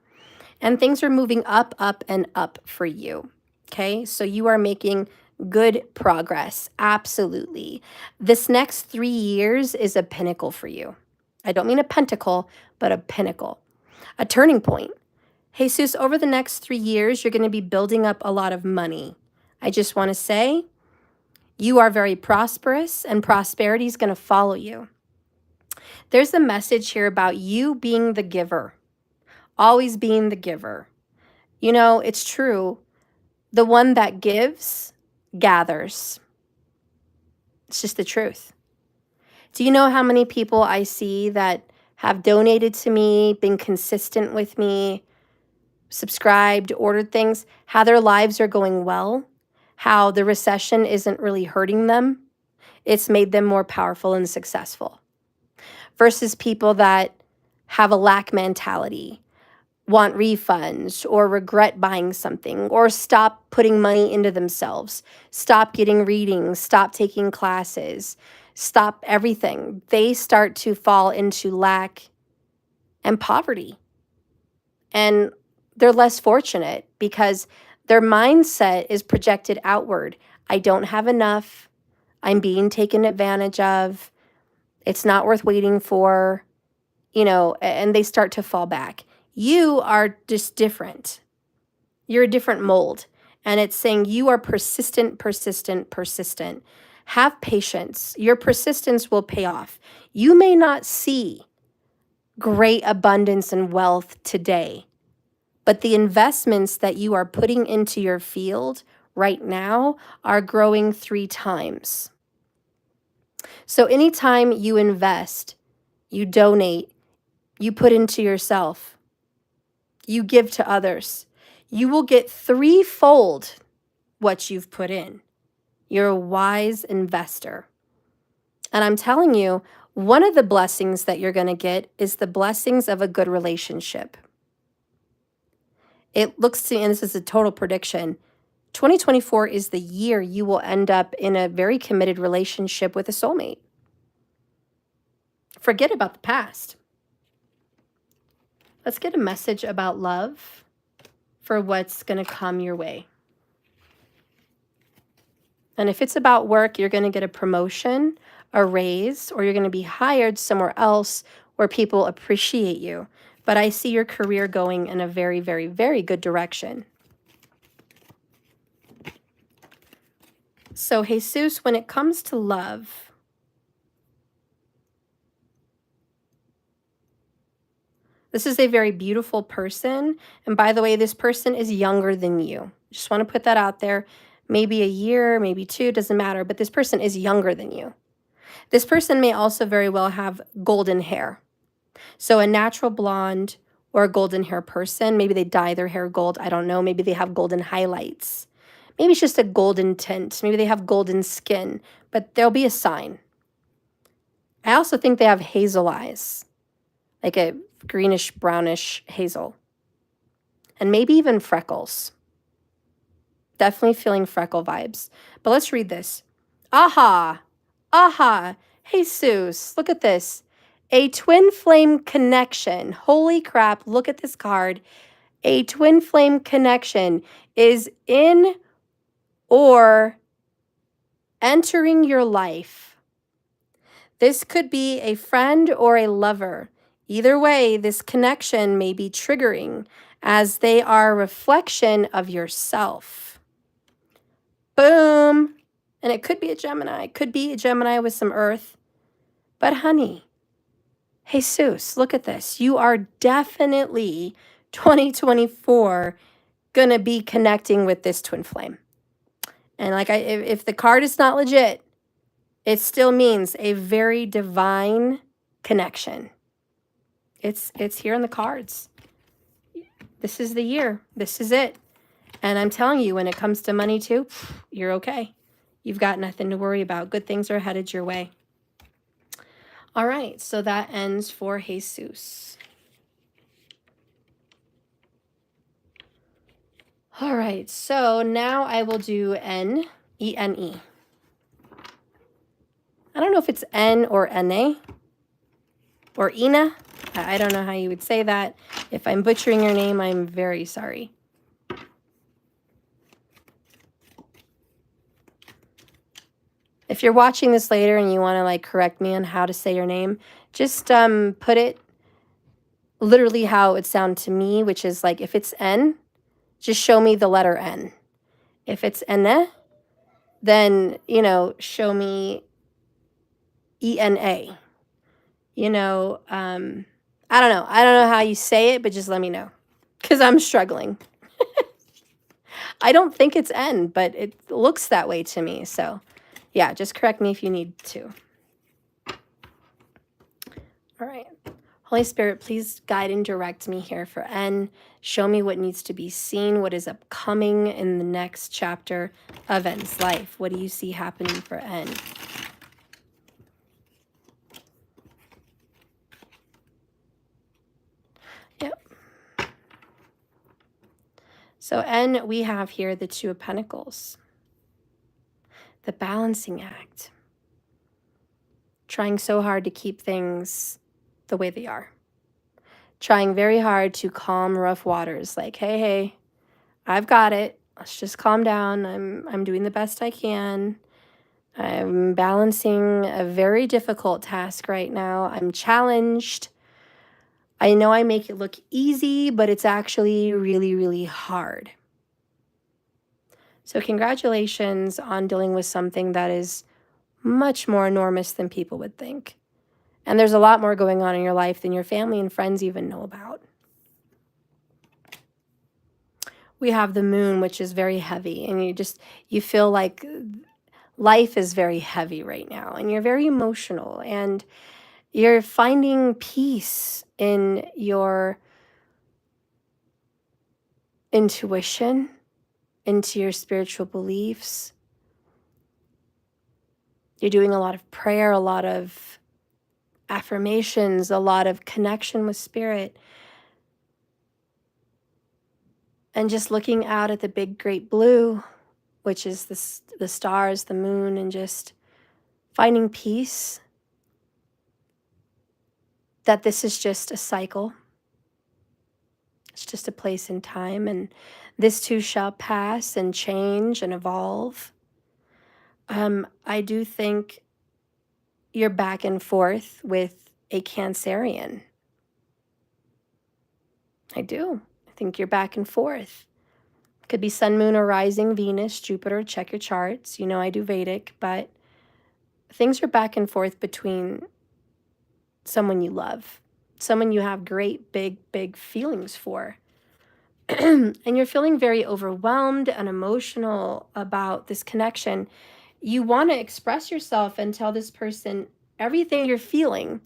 And things are moving up, up, and up for you. Okay, so you are making good progress. Absolutely. This next 3 years is a pinnacle for you. I don't mean a pentacle, but a pinnacle, a turning point. Jesus, over the next 3 years, you're going to be building up a lot of money. I just want to say you are very prosperous and prosperity is going to follow you. There's a message here about you being the giver, always being the giver. You know, it's true. The one that gives gathers. It's just the truth. Do you know how many people I see that have donated to me, been consistent with me, subscribed, ordered things, how their lives are going well, how the recession isn't really hurting them? It's made them more powerful and successful. Versus people that have a lack mentality, want refunds or regret buying something or stop putting money into themselves, stop getting readings, stop taking classes, stop everything. They start to fall into lack and poverty. And they're less fortunate because their mindset is projected outward. I don't have enough. I'm being taken advantage of. It's not worth waiting for, you know, and they start to fall back. You are just different. You're a different mold. And it's saying you are persistent, persistent, persistent. Have patience. Your persistence will pay off. You may not see great abundance and wealth today, but the investments that you are putting into your field right now are growing 3 times. So anytime you invest, you donate, you put into yourself, you give to others, you will get 3-fold what you've put in. You're a wise investor. And I'm telling you, one of the blessings that you're going to get is the blessings of a good relationship. It looks to me, and this is a total prediction, 2024 is the year you will end up in a very committed relationship with a soulmate. Forget about the past. Let's get a message about love for what's going to come your way. And if it's about work, you're going to get a promotion, a raise, or you're going to be hired somewhere else where people appreciate you. But I see your career going in a very, very, very good direction. So, Jesus, when it comes to love, this is a very beautiful person. And by the way, this person is younger than you. Just want to put that out there. Maybe a year, maybe 2, doesn't matter. But this person is younger than you. This person may also very well have golden hair. So a natural blonde or a golden hair person, maybe they dye their hair gold. I don't know. Maybe they have golden highlights. Maybe it's just a golden tint. Maybe they have golden skin, but there'll be a sign. I also think they have hazel eyes, like a greenish, brownish hazel, and maybe even freckles. Definitely feeling freckle vibes. But let's read this. Aha, aha, Jesus, look at this. A twin flame connection. Holy crap, look at this card. A twin flame connection is in or entering your life. This could be a friend or a lover. Either way, this connection may be triggering as they are a reflection of yourself. Boom. And it could be a Gemini. It could be a Gemini with some earth. But honey, Jesus, look at this. You are definitely 2024 going to be connecting with this twin flame. And like if the card is not legit, it still means a very divine connection. It's here in the cards. This is the year. This is it. And I'm telling you, when it comes to money too, you're okay. You've got nothing to worry about. Good things are headed your way. All right, so that ends for Jesus. All right, so now I will do N, E-N-E. I don't know if it's N or N-A or Ina. I don't know how you would say that. If I'm butchering your name, I'm very sorry. If you're watching this later and you want to like correct me on how to say your name, just put it literally how it would sound to me, which is like if it's N, just show me the letter N. If it's Ene, then, you know, show me E-N-A. You know, I don't know. I don't know how you say it, but just let me know because I'm struggling. I don't think it's N, but it looks that way to me. So yeah, just correct me if you need to. All right. Holy Spirit, please guide and direct me here for N. Show me what needs to be seen, what is upcoming in the next chapter of N's life. What do you see happening for N? Yep. So N, we have here the Two of Pentacles. The balancing act. Trying so hard to keep things the way they are. Trying very hard to calm rough waters. Like, hey, I've got it. Let's just calm down. I'm doing the best I can. I'm balancing a very difficult task right now. I'm challenged. I know I make it look easy, but it's actually really, really hard. So congratulations on dealing with something that is much more enormous than people would think. And there's a lot more going on in your life than your family and friends even know about. We have the moon, which is very heavy, and you feel like life is very heavy right now, and you're very emotional, and you're finding peace in your intuition, into your spiritual beliefs. You're doing a lot of prayer, a lot of affirmations, a lot of connection with spirit. And just looking out at the big, great blue, which is the stars, the moon, and just finding peace. That this is just a cycle. It's just a place in time, and this too shall pass and change and evolve. I do think you're back and forth with a Cancerian. I do. I think you're back and forth. Could be sun, moon, or rising, Venus, Jupiter. Check your charts. You know I do Vedic, but things are back and forth between someone you love, someone you have great, big, big feelings for. and you're feeling very overwhelmed and emotional about this connection, you want to express yourself and tell this person everything you're feeling,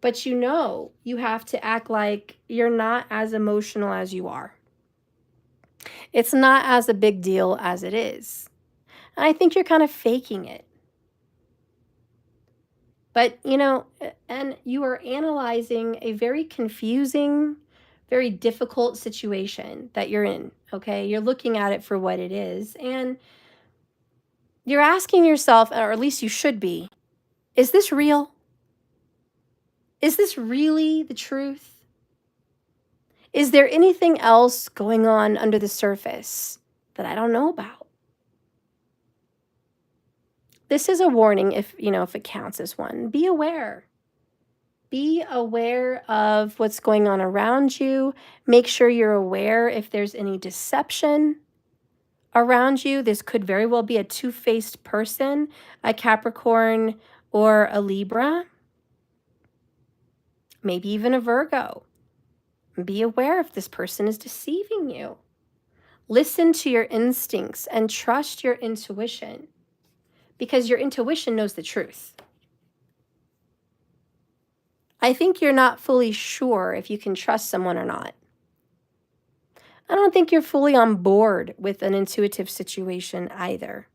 but you know you have to act like you're not as emotional as you are. It's not as a big deal as it is. And I think you're kind of faking it. But, you know, and you are analyzing a very confusing, very difficult situation that you're in, okay? You're looking at it for what it is, and you're asking yourself, or at least you should be, is this real? Is this really the truth? Is there anything else going on under the surface that I don't know about? This is a warning if it counts as one. Be aware. Be aware of what's going on around you. Make sure you're aware if there's any deception around you. This could very well be a two-faced person, a Capricorn or a Libra, maybe even a Virgo. Be aware if this person is deceiving you. Listen to your instincts and trust your intuition, because your intuition knows the truth. I think you're not fully sure if you can trust someone or not. I don't think you're fully on board with an intuitive situation either.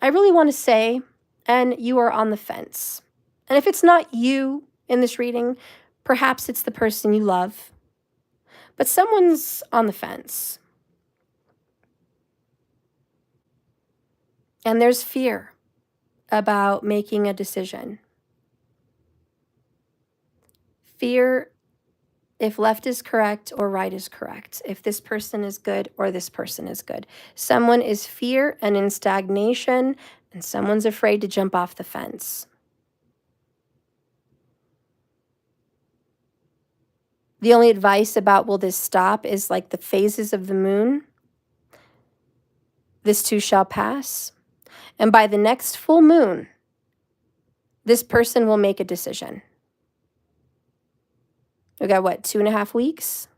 I really want to say, and you are on the fence. And if it's not you in this reading, perhaps it's the person you love. But someone's on the fence. And there's fear about making a decision. Fear if left is correct or right is correct, if this person is good or this person is good. Someone is fear and in stagnation, and someone's afraid to jump off the fence. The only advice about will this stop is like the phases of the moon. This too shall pass. And by the next full moon, this person will make a decision. We got what, 2.5 weeks?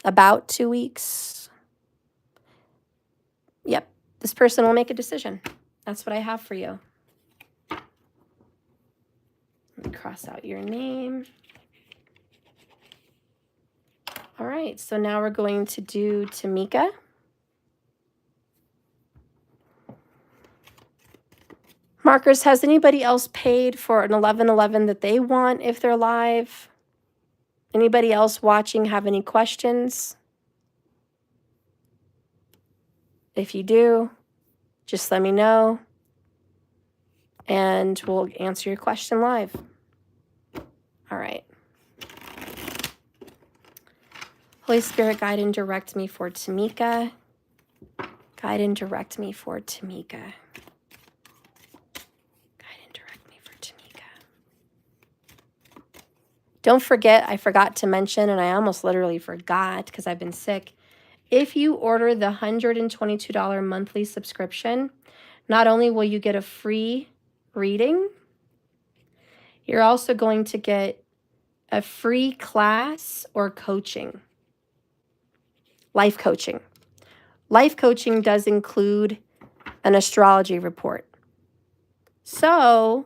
About 2 weeks. Yep, this person will make a decision. That's what I have for you. Let me cross out your name. All right, so now we're going to do Tamika. Markers, has anybody else paid for an 11/11 that they want if they're live? Anybody else watching have any questions? If you do, just let me know and we'll answer your question live. All right. Holy Spirit, guide and direct me for Tamika. Guide and direct me for Tamika. Don't forget, I forgot to mention, and I almost literally forgot because I've been sick. If you order the $122 monthly subscription, not only will you get a free reading, you're also going to get a free class or coaching. Life coaching. Life coaching does include an astrology report. So,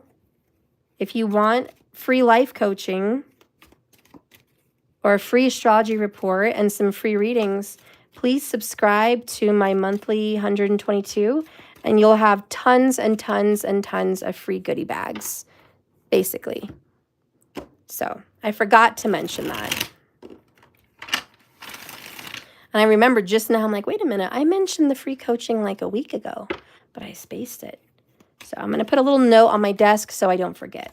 if you want free life coaching or a free astrology report and some free readings, please subscribe to my monthly 122 and you'll have tons and tons and tons of free goodie bags, basically. So I forgot to mention that. And I remember just now, I'm like, wait a minute, I mentioned the free coaching like a week ago, but I spaced it. So I'm going to put a little note on my desk so I don't forget.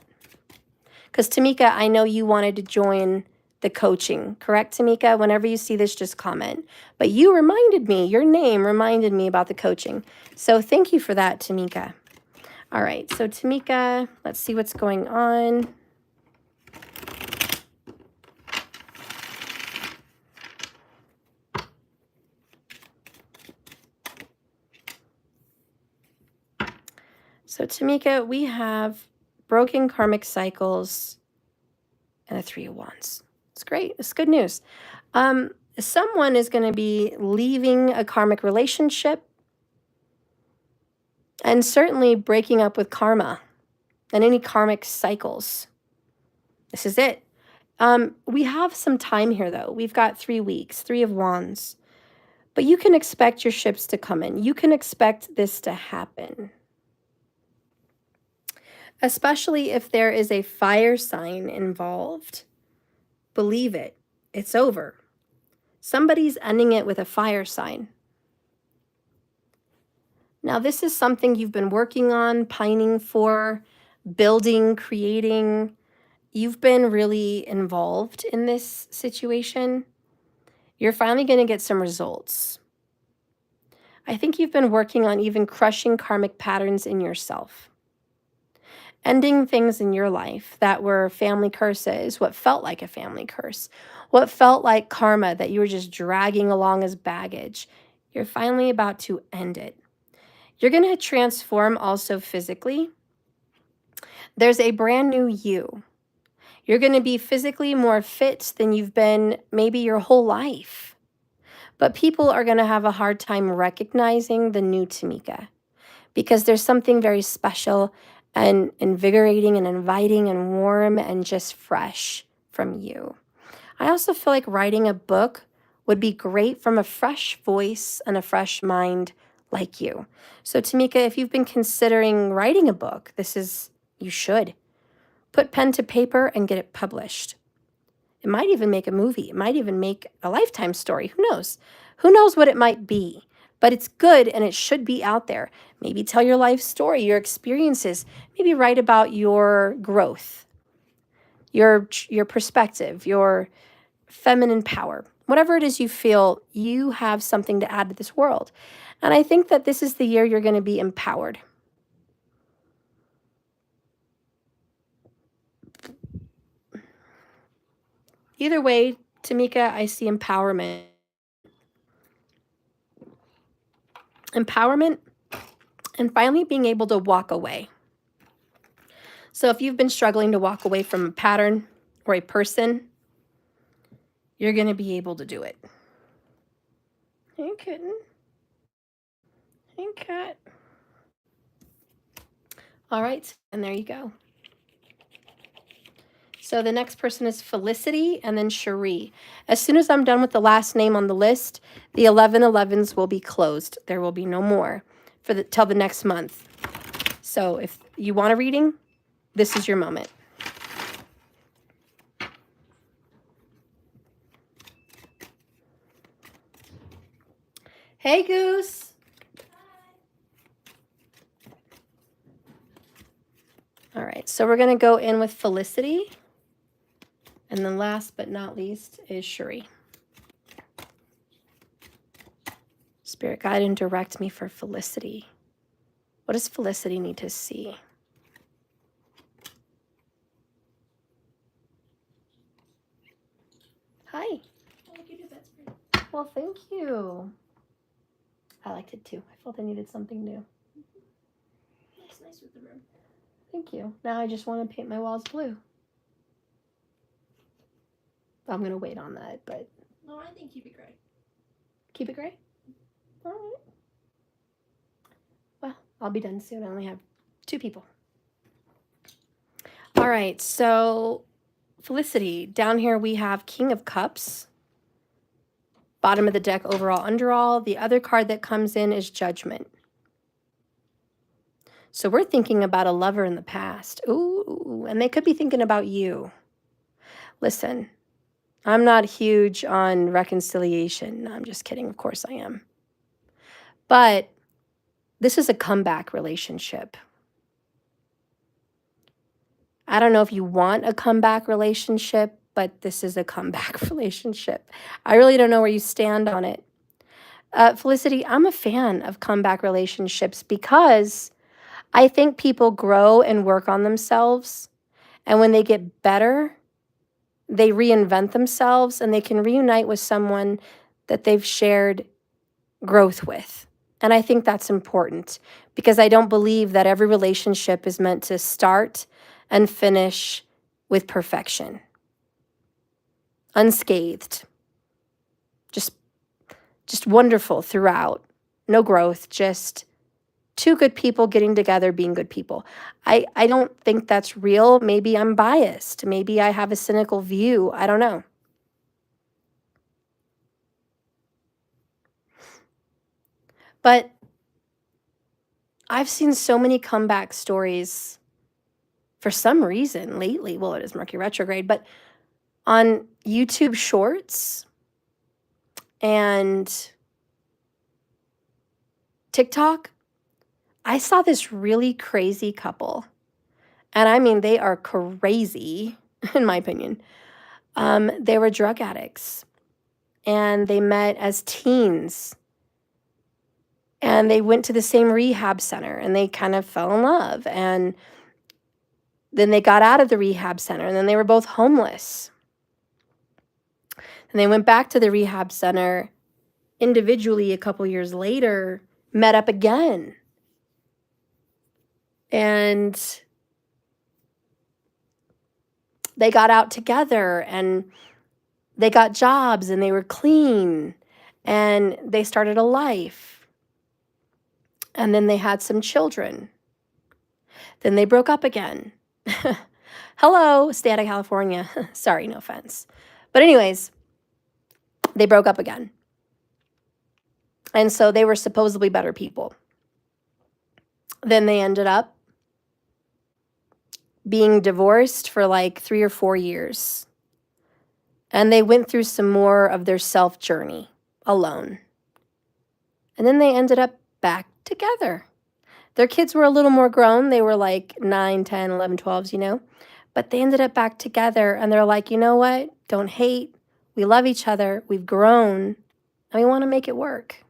Because Tamika, I know you wanted to join the coaching, correct, Tamika? Whenever you see this, just comment. But you reminded me, your name reminded me about the coaching. So thank you for that, Tamika. All right, so Tamika, let's see what's going on. So Tamika, we have broken karmic cycles and a 3 of Wands. It's great. It's good news. Someone is going to be leaving a karmic relationship and certainly breaking up with karma and any karmic cycles. This is it. We have some time here, though. We've got 3 weeks, 3 of Wands. But you can expect your ships to come in. You can expect this to happen. Especially if there is a fire sign involved. Believe it. It's over. Somebody's ending it with a fire sign. Now, this is something you've been working on, pining for, building, creating. You've been really involved in this situation. You're finally going to get some results. I think you've been working on even crushing karmic patterns in yourself. Ending things in your life that were family curses, what felt like a family curse, what felt like karma that you were just dragging along as baggage. You're finally about to end it. You're going to transform also physically. There's a brand new you. You're going to be physically more fit than you've been maybe your whole life. But people are going to have a hard time recognizing the new Tamika because there's something very special and invigorating and inviting and warm and just fresh from you. I also feel like writing a book would be great from a fresh voice and a fresh mind like you. So Tamika, if you've been considering writing a book, you should. Put pen to paper and get it published. It might even make a movie. It might even make a Lifetime story. Who knows? Who knows what it might be? But it's good and it should be out there. Maybe tell your life story, your experiences. Maybe write about your growth, your perspective, your feminine power. Whatever it is you feel, you have something to add to this world. And I think that this is the year you're going to be empowered. Either way, Tamika, I see empowerment. Empowerment and finally being able to walk away. So if you've been struggling to walk away from a pattern or a person, you're going to be able to do it. Hey, kitten. Hey, cat. All right, and there you go. So the next person is Felicity and then Cherie. As soon as I'm done with the last name on the list, the 11’s will be closed. There will be no more till the next month. So if you want a reading, this is your moment. Hey, Goose. All right, so we're going to go in with Felicity. And then last but not least is Cherie. Spirit, guide and direct me for Felicity. What does Felicity need to see? Hi. I like your bedspread. Well, thank you. I liked it too. I felt I needed something new. It's nice with the room. Thank you. Now I just want to paint my walls blue. I'm going to wait on that, but... No, I think keep it gray. Keep it gray? All right. Well, I'll be done soon. I only have 2 people. All right, so Felicity. Down here we have King of Cups. Bottom of the deck, overall, underall. The other card that comes in is Judgment. So we're thinking about a lover in the past. Ooh, and they could be thinking about you. Listen, I'm not huge on reconciliation. No, I'm just kidding. Of course I am. But this is a comeback relationship. I don't know if you want a comeback relationship, but this is a comeback relationship. I really don't know where you stand on it. Felicity, I'm a fan of comeback relationships because I think people grow and work on themselves. And when they get better, they reinvent themselves and they can reunite with someone that they've shared growth with. And I think that's important because I don't believe that every relationship is meant to start and finish with perfection. unscathed, just wonderful throughout. No growth, just two good people getting together, being good people. I don't think that's real. Maybe I'm biased. Maybe I have a cynical view. I don't know. But I've seen so many comeback stories for some reason lately. Well, it is Mercury retrograde, but on YouTube Shorts and TikTok, I saw this really crazy couple. And I mean, they are crazy, in my opinion. They were drug addicts, and they met as teens. And they went to the same rehab center, and they kind of fell in love. And then they got out of the rehab center, and then they were both homeless. And they went back to the rehab center individually a couple years later, met up again. And they got out together, and they got jobs, and they were clean, and they started a life. And then they had some children. Then they broke up again. Hello, state of California. Sorry, no offense. But anyways, they broke up again. And so they were supposedly better people. Then they ended up being divorced for like 3 or 4 years. And they went through some more of their self journey alone. And then they ended up back together. Their kids were a little more grown. They were like 9, 10, 11, 12s, you know. But they ended up back together, and they're like, you know what? Don't hate. We love each other. We've grown, and we want to make it work.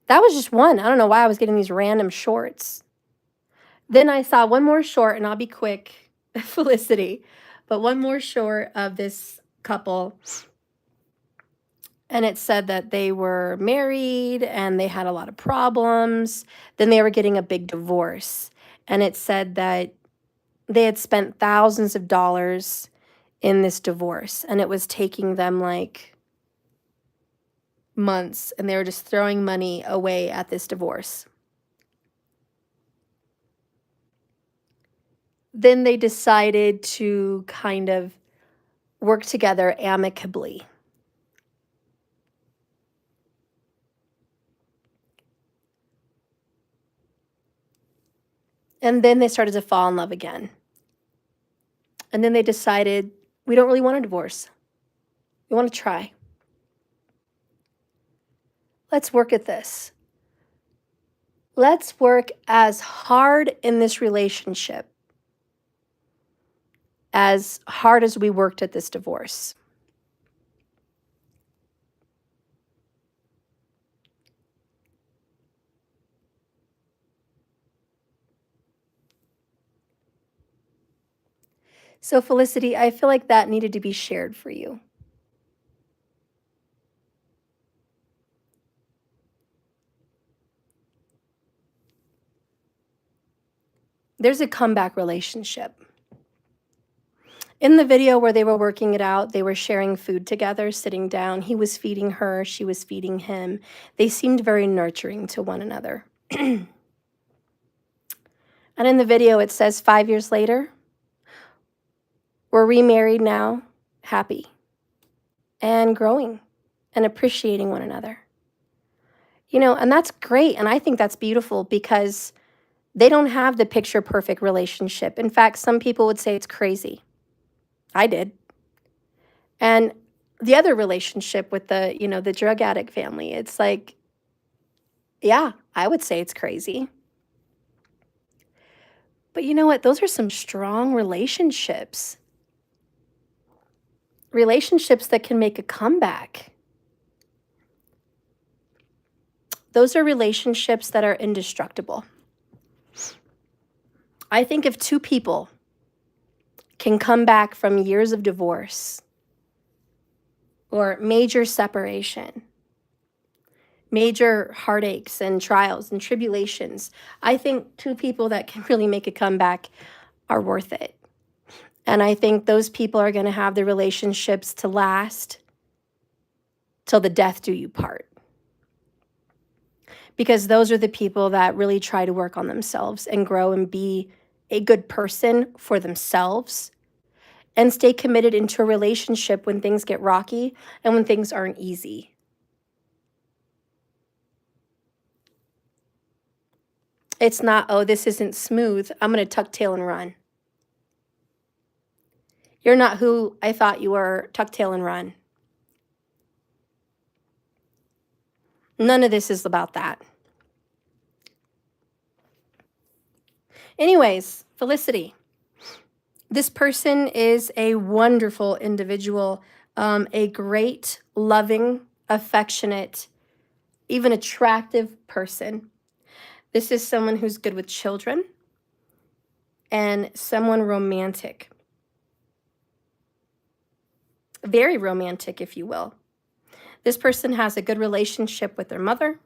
That was just one. I don't know why I was getting these random shorts. Then I saw one more short, and I'll be quick, Felicity, but one more short of this couple. And it said that they were married and they had a lot of problems. Then they were getting a big divorce. And it said that they had spent thousands of dollars in this divorce. And it was taking them like months. And they were just throwing money away at this divorce. Then they decided to kind of work together amicably. And then they started to fall in love again. And then they decided, we don't really want a divorce. We want to try. Let's work at this. Let's work as hard in this relationship as hard as we worked at this divorce. So Felicity, I feel like that needed to be shared for you. There's a comeback relationship. In the video where they were working it out, they were sharing food together, sitting down. He was feeding her, she was feeding him. They seemed very nurturing to one another. And in the video, it says 5 years later, we're remarried now, happy, and growing, and appreciating one another. You know, and that's great, and I think that's beautiful because they don't have the picture-perfect relationship. In fact, some people would say it's crazy. I did. And the other relationship with the, you know, the drug addict family, it's like, yeah, I would say it's crazy. But you know what? Those are some strong relationships. Relationships that can make a comeback. Those are relationships that are indestructible. I think if two people can come back from years of divorce or major separation, major heartaches and trials and tribulations, I think two people that can really make a comeback are worth it. And I think those people are going to have the relationships to last till the death do you part. Because those are the people that really try to work on themselves and grow and be a good person for themselves and stay committed into a relationship when things get rocky and when things aren't easy. It's not, oh, this isn't smooth, I'm going to tuck tail and run. You're not who I thought you were, tuck tail and run. None of this is about that. Anyways, Felicity. This person is a wonderful individual, a great, loving, affectionate, even attractive person. This is someone who's good with children and someone romantic. Very romantic, if you will. This person has a good relationship with their mother.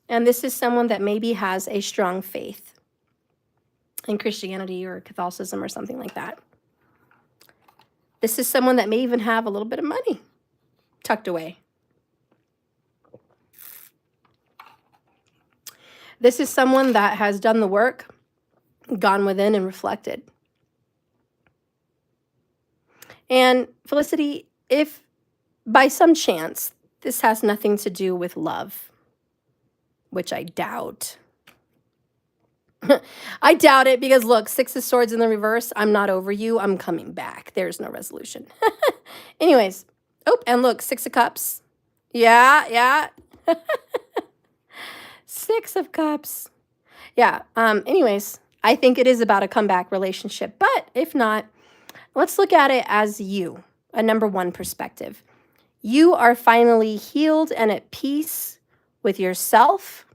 And this is someone that maybe has a strong faith in Christianity or Catholicism or something like that. This is someone that may even have a little bit of money tucked away. This is someone that has done the work, gone within and reflected. And Felicity, if by some chance this has nothing to do with love, which I doubt. I doubt it because look, 6 of Swords in the reverse. I'm not over you. I'm coming back. There's no resolution. Anyways. Oh, and look, 6 of Cups. Yeah. 6 of Cups. Yeah. Anyways, I think it is about a comeback relationship. But if not, let's look at it as you, a number 1 perspective. You are finally healed and at peace with yourself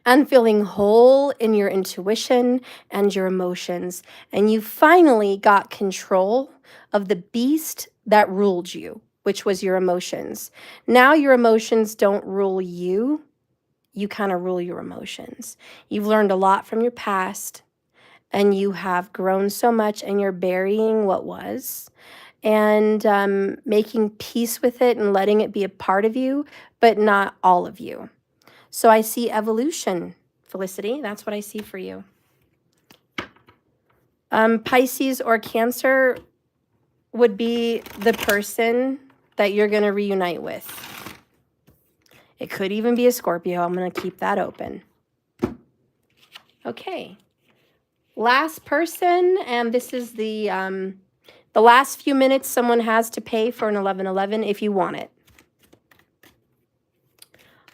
and feeling whole in your intuition and your emotions. And you finally got control of the beast that ruled you, which was your emotions. Now your emotions don't rule you. You kind of rule your emotions. You've learned a lot from your past and you have grown so much and you're burying what was and making peace with it and letting it be a part of you, but not all of you. So I see evolution, Felicity. That's what I see for you. Pisces or Cancer would be the person that you're going to reunite with. It could even be a Scorpio. I'm going to keep that open. Okay. Last person, and this is the last few minutes someone has to pay for an 1111 if you want it.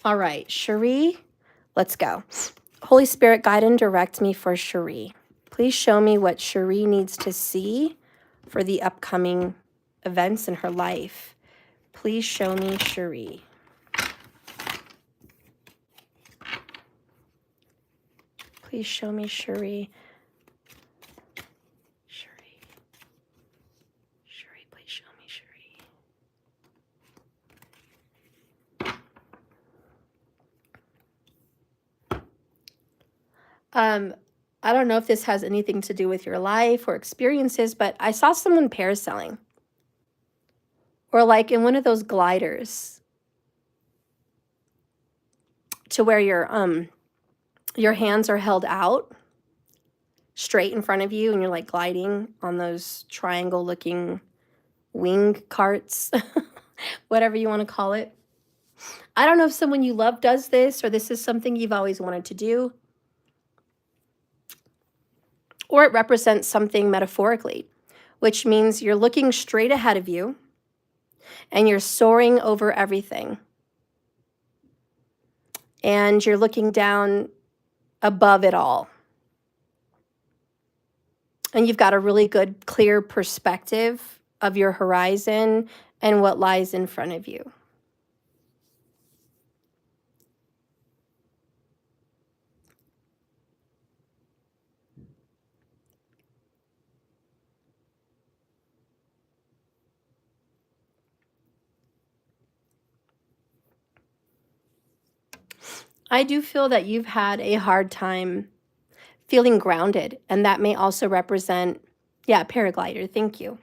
All right, Cherie, let's go. Holy Spirit, guide and direct me for Cherie. Please show me what Cherie needs to see for the upcoming events in her life. Please show me Cherie. Please show me Cherie. Cherie, please show me Cherie. I don't know if this has anything to do with your life or experiences, but I saw someone parasailing. Or like in one of those gliders to where your hands are held out straight in front of you and you're like gliding on those triangle looking wing carts, whatever you want to call it. I don't know if someone you love does this or this is something you've always wanted to do. Or it represents something metaphorically, which means you're looking straight ahead of you and you're soaring over everything. And you're looking down above it all. And you've got a really good, clear perspective of your horizon and what lies in front of you. I do feel that you've had a hard time feeling grounded. And that may also represent, yeah, paraglider. Thank you.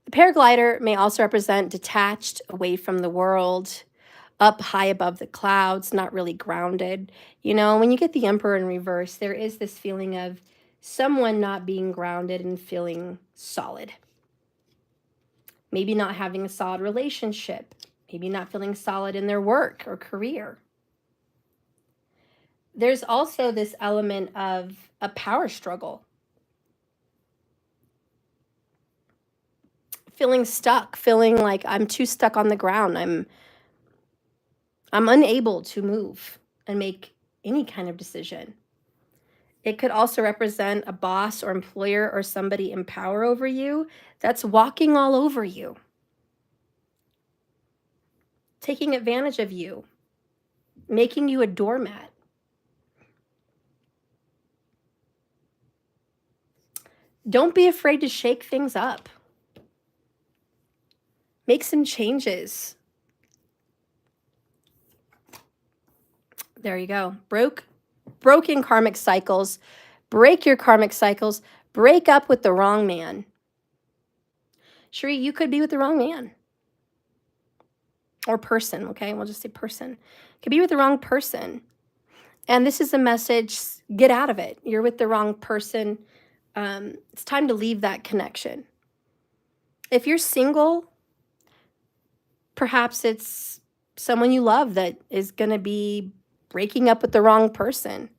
The paraglider may also represent detached, away from the world, up high above the clouds, not really grounded. You know, when you get the Emperor in reverse, there is this feeling of someone not being grounded and feeling solid. Maybe not having a solid relationship, maybe not feeling solid in their work or career. There's also this element of a power struggle. Feeling stuck, feeling like I'm too stuck on the ground. I'm unable to move and make any kind of decision. It could also represent a boss or employer or somebody in power over you that's walking all over you, taking advantage of you, making you a doormat. Don't be afraid to shake things up. Make some changes. There you go. Broken karmic cycles. Break your karmic cycles. Break up with the wrong man. Sheree, you could be with the wrong man. Or person, okay? We'll just say person. Could be with the wrong person. And this is a message, get out of it. You're with the wrong person. It's time to leave that connection. If you're single, perhaps it's someone you love that is going to be breaking up with the wrong person.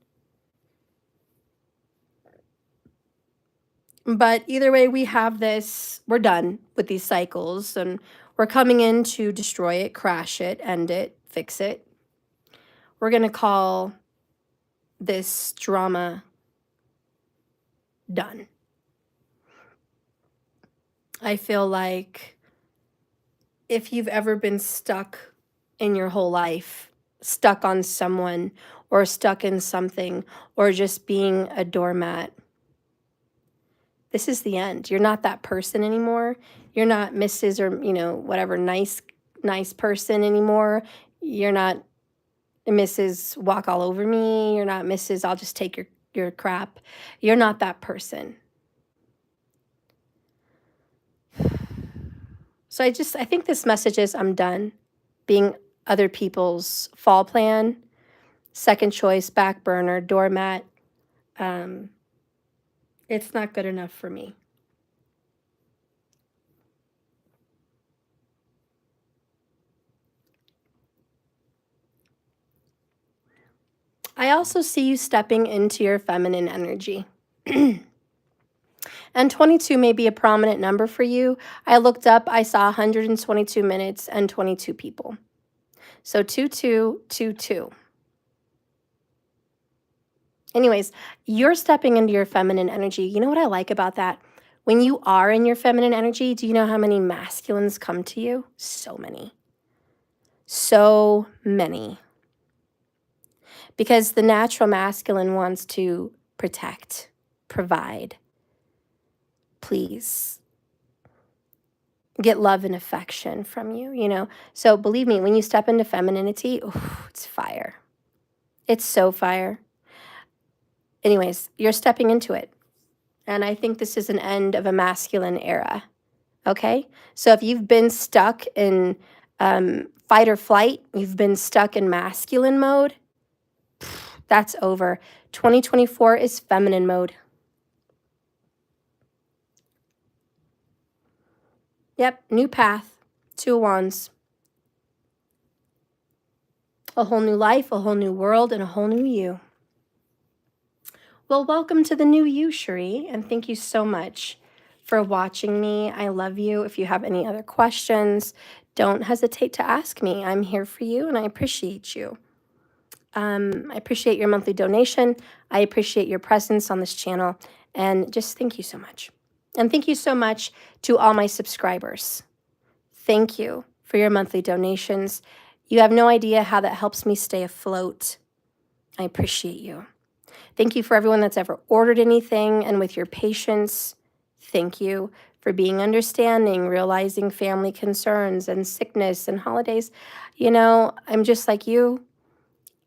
But either way, we have this, we're done with these cycles and we're coming in to destroy it, crash it, end it, fix it. We're going to call this drama done. I feel like if you've ever been stuck in your whole life, stuck on someone or stuck in something or just being a doormat, this is the end. You're not that person anymore. You're not Mrs. or, you know, whatever, nice person anymore. You're not Mrs. Walk all over me. You're not Mrs. I'll just take your crap. You're not that person. So I think this message is I'm done being other people's fall plan, second choice, back burner, doormat. It's not good enough for me. I also see you stepping into your feminine energy. And 22 may be a prominent number for you. I looked up, I saw 122 minutes and 22 people. So 2222. Anyways, you're stepping into your feminine energy. You know what I like about that? When you are in your feminine energy, do you know how many masculines come to you? So many. So many. Because the natural masculine wants to protect, provide, please, get love and affection from you, you know? So believe me, when you step into femininity, it's fire. It's so fire. Anyways, you're stepping into it. And I think this is an end of a masculine era, okay? So if you've been stuck in fight or flight, you've been stuck in masculine mode, that's over. 2024 is feminine mode. Yep, new path, 2 of Wands. A whole new life, a whole new world, and a whole new you. Well, welcome to the new you, Sheree, and thank you so much for watching me. I love you. If you have any other questions, don't hesitate to ask me. I'm here for you, and I appreciate you. I appreciate your monthly donation. I appreciate your presence on this channel, and just thank you so much. And thank you so much to all my subscribers. Thank you for your monthly donations. You have no idea how that helps me stay afloat. I appreciate you. Thank you for everyone that's ever ordered anything, and with your patience, thank you for being understanding, realizing family concerns and sickness and holidays. You know, I'm just like you.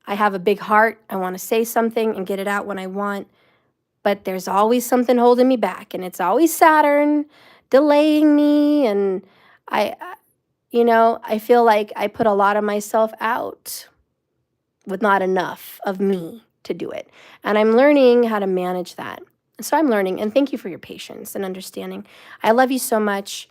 I have a big heart. I want to say something and get it out when I want, but there's always something holding me back, and it's always Saturn delaying me. And I feel like I put a lot of myself out with not enough of me to do it. And I'm learning how to manage that. So I'm learning, and thank you for your patience and understanding. I love you so much.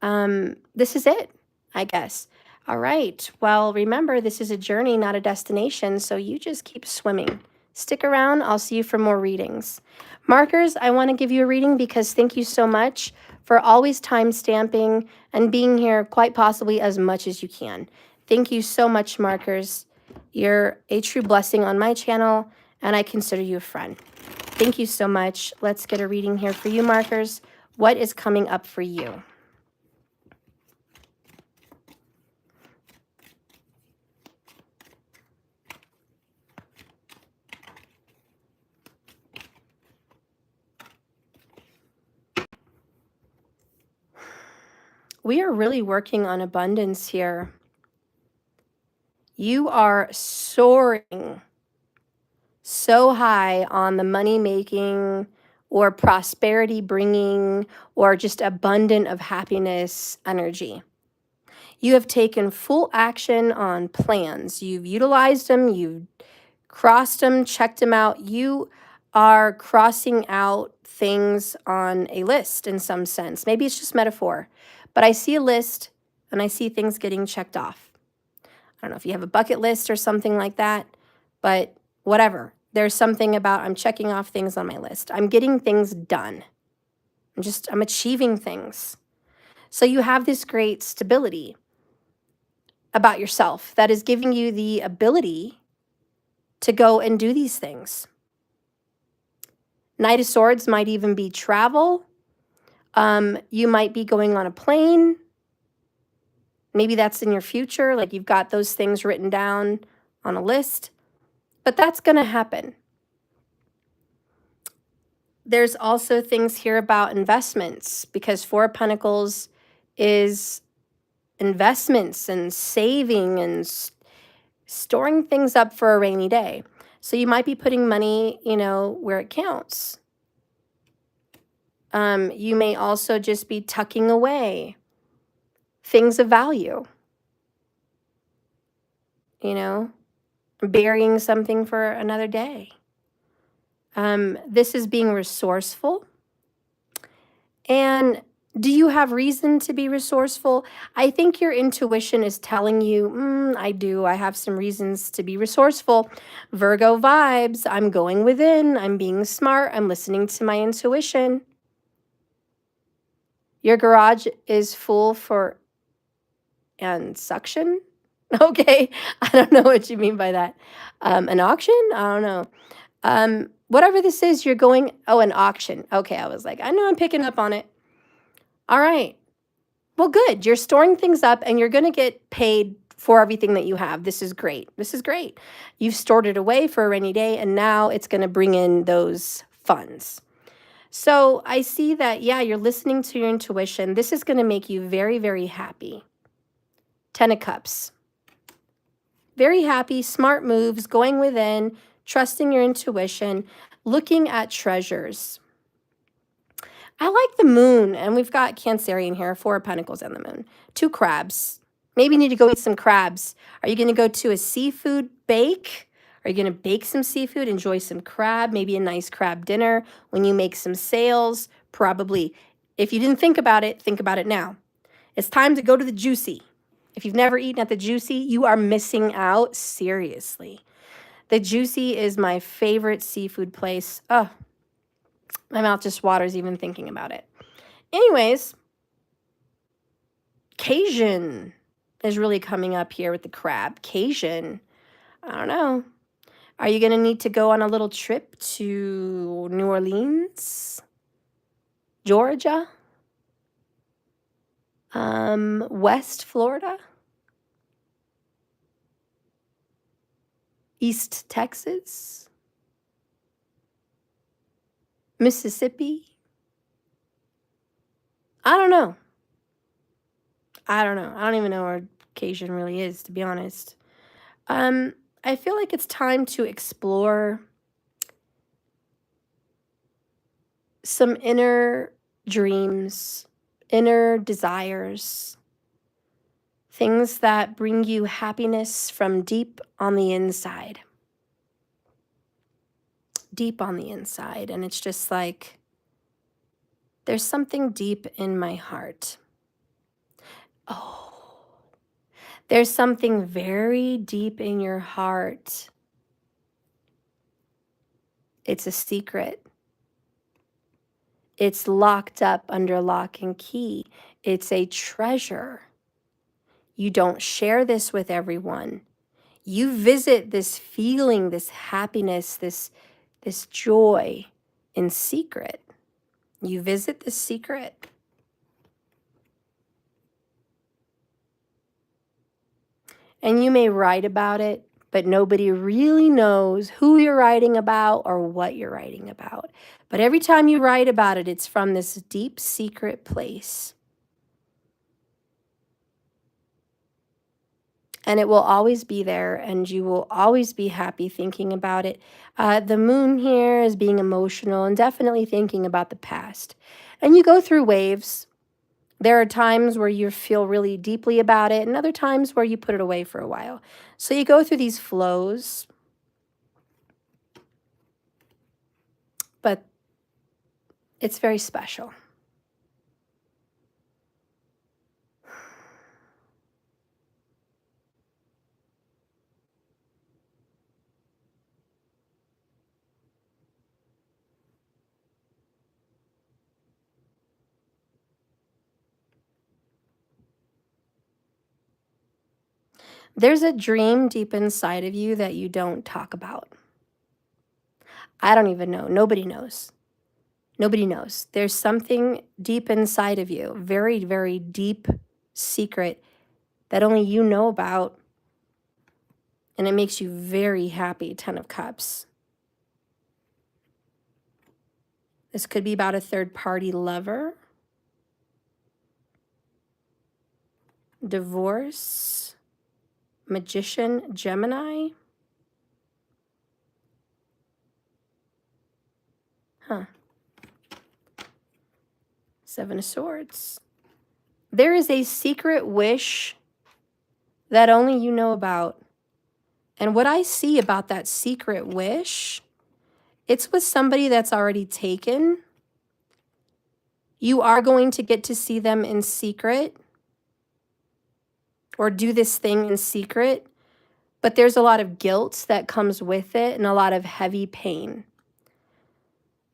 This is it, I guess. All right. Well, remember, this is a journey, not a destination. So you just keep swimming. Stick around. I'll see you for more readings. Markers, I want to give you a reading because thank you so much for always time stamping and being here quite possibly as much as you can. Thank you so much, markers. You're a true blessing on my channel, and I consider you a friend. Thank you so much. Let's get a reading here for you, markers. What is coming up for you? We are really working on abundance here. You are soaring so high on the money making or prosperity bringing or just abundant of happiness energy. You have taken full action on plans. You've utilized them, you've crossed them, checked them out. You are crossing out things on a list in some sense. Maybe it's just metaphor, but I see a list and I see things getting checked off. I don't know if you have a bucket list or something like that, but whatever. There's something about I'm checking off things on my list. I'm getting things done. I'm achieving things. So you have this great stability about yourself that is giving you the ability to go and do these things. Knight of Swords might even be travel. You might be going on a plane. Maybe that's in your future, like you've got those things written down on a list, but that's going to happen. There's also things here about investments because Four of Pentacles is investments and saving and storing things up for a rainy day. So you might be putting money, where it counts. You may also just be tucking away things of value, burying something for another day. This is being resourceful. And do you have reason to be resourceful? I think your intuition is telling you, I do. I have some reasons to be resourceful. Virgo vibes. I'm going within. I'm being smart. I'm listening to my intuition. Your garage is full and suction. Okay. I don't know what you mean by that. An auction? I don't know. Whatever this is, you're going, an auction. Okay. I was like, I know I'm picking up on it. All right. Well, good. You're storing things up and you're going to get paid for everything that you have. This is great. This is great. You've stored it away for a rainy day and now it's going to bring in those funds. So I see that, you're listening to your intuition. This is going to make you very, very happy. 10 of Cups. Very happy, smart moves, going within, trusting your intuition, looking at treasures. I like the moon, and we've got Cancerian here, 4 of Pentacles and the moon. 2 crabs. Maybe you need to go eat some crabs. Are you going to go to a seafood bake? Are you going to bake some seafood, enjoy some crab, maybe a nice crab dinner when you make some sales? Probably. If you didn't think about it now. It's time to go to the Juicy. If you've never eaten at the Juicy, you are missing out seriously. The Juicy is my favorite seafood place. Oh, my mouth just waters even thinking about it. Anyways, Cajun is really coming up here with the crab. Cajun. I don't know. Are you going to need to go on a little trip to New Orleans, Georgia, West Florida, East Texas, Mississippi? I don't know. I don't know. I don't even know where Cajun really is, to be honest. I feel like it's time to explore some inner dreams, inner desires, things that bring you happiness from deep on the inside. Deep on the inside. And it's just like, there's something deep in my heart. Oh, there's something very deep in your heart. It's a secret. It's locked up under lock and key. It's a treasure. You don't share this with everyone. You visit this feeling, this happiness, this joy in secret. You visit this secret. And you may write about it, but nobody really knows who you're writing about or what you're writing about. But every time you write about it, it's from this deep secret place. And it will always be there, and you will always be happy thinking about it. The moon here is being emotional and definitely thinking about the past. And you go through waves. There are times where you feel really deeply about it and other times where you put it away for a while. So you go through these flows. But it's very special. There's a dream deep inside of you that you don't talk about. I don't even know. Nobody knows. Nobody knows. There's something deep inside of you, very, very deep secret that only you know about. And it makes you very happy. 10 of Cups. This could be about a third-party lover. Divorce. Magician, Gemini. Huh. 7 of Swords. There is a secret wish that only you know about. And what I see about that secret wish, it's with somebody that's already taken. You are going to get to see them in secret or do this thing in secret, but there's a lot of guilt that comes with it and a lot of heavy pain.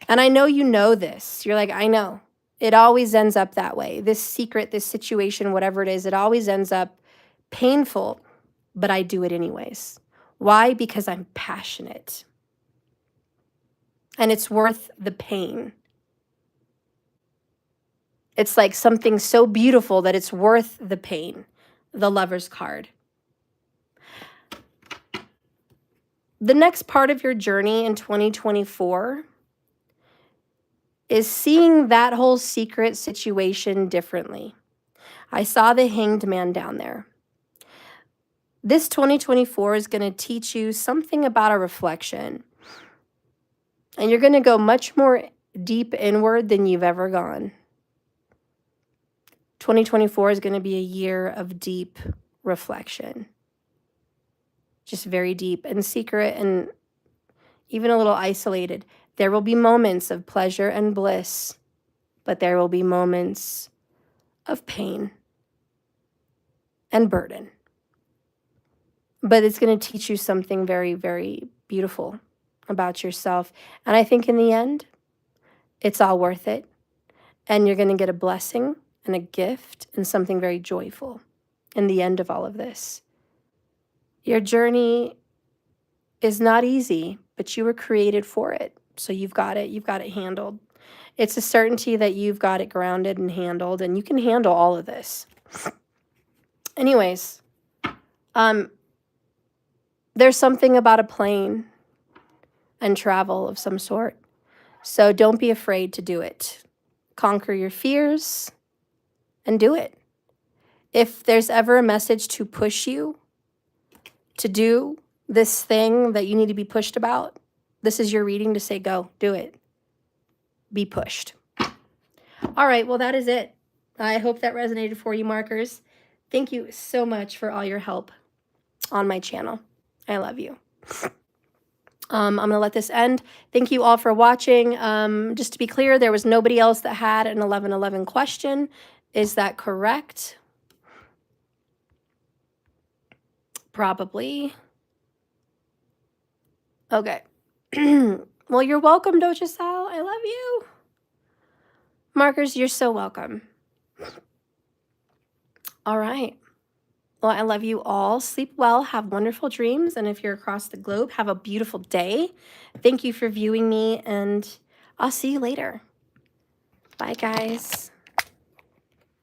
And I know you know this. You're like, I know. It always ends up that way. This secret, this situation, whatever it is, it always ends up painful, but I do it anyways. Why? Because I'm passionate. And it's worth the pain. It's like something so beautiful that it's worth the pain. The Lover's card. The next part of your journey in 2024 is seeing that whole secret situation differently. I saw the Hanged Man down there. This 2024 is going to teach you something about a reflection. And you're going to go much more deep inward than you've ever gone. 2024 is going to be a year of deep reflection. Just very deep and secret and even a little isolated. There will be moments of pleasure and bliss, but there will be moments of pain and burden. But it's going to teach you something very, very beautiful about yourself. And I think in the end, it's all worth it. And you're going to get a blessing and a gift and something very joyful in the end of all of this. Your journey is not easy, but you were created for it. So you've got it handled. It's a certainty that you've got it grounded and handled, and you can handle all of this. Anyways, there's something about a plane and travel of some sort. So don't be afraid to do it. Conquer your fears and do it. If there's ever a message to push you to do this thing that you need to be pushed about, this is your reading to say, go, do it. Be pushed. All right, well, that is it. I hope that resonated for you, markers. Thank you so much for all your help on my channel. I love you. I'm going to let this end. Thank you all for watching. Just to be clear, there was nobody else that had an 1111 question. Is that correct? Probably. Okay. Well, you're welcome, Doja Sal. I love you. Markers, you're so welcome. All right. Well, I love you all. Sleep well. Have wonderful dreams. And if you're across the globe, have a beautiful day. Thank you for viewing me, and I'll see you later. Bye, guys.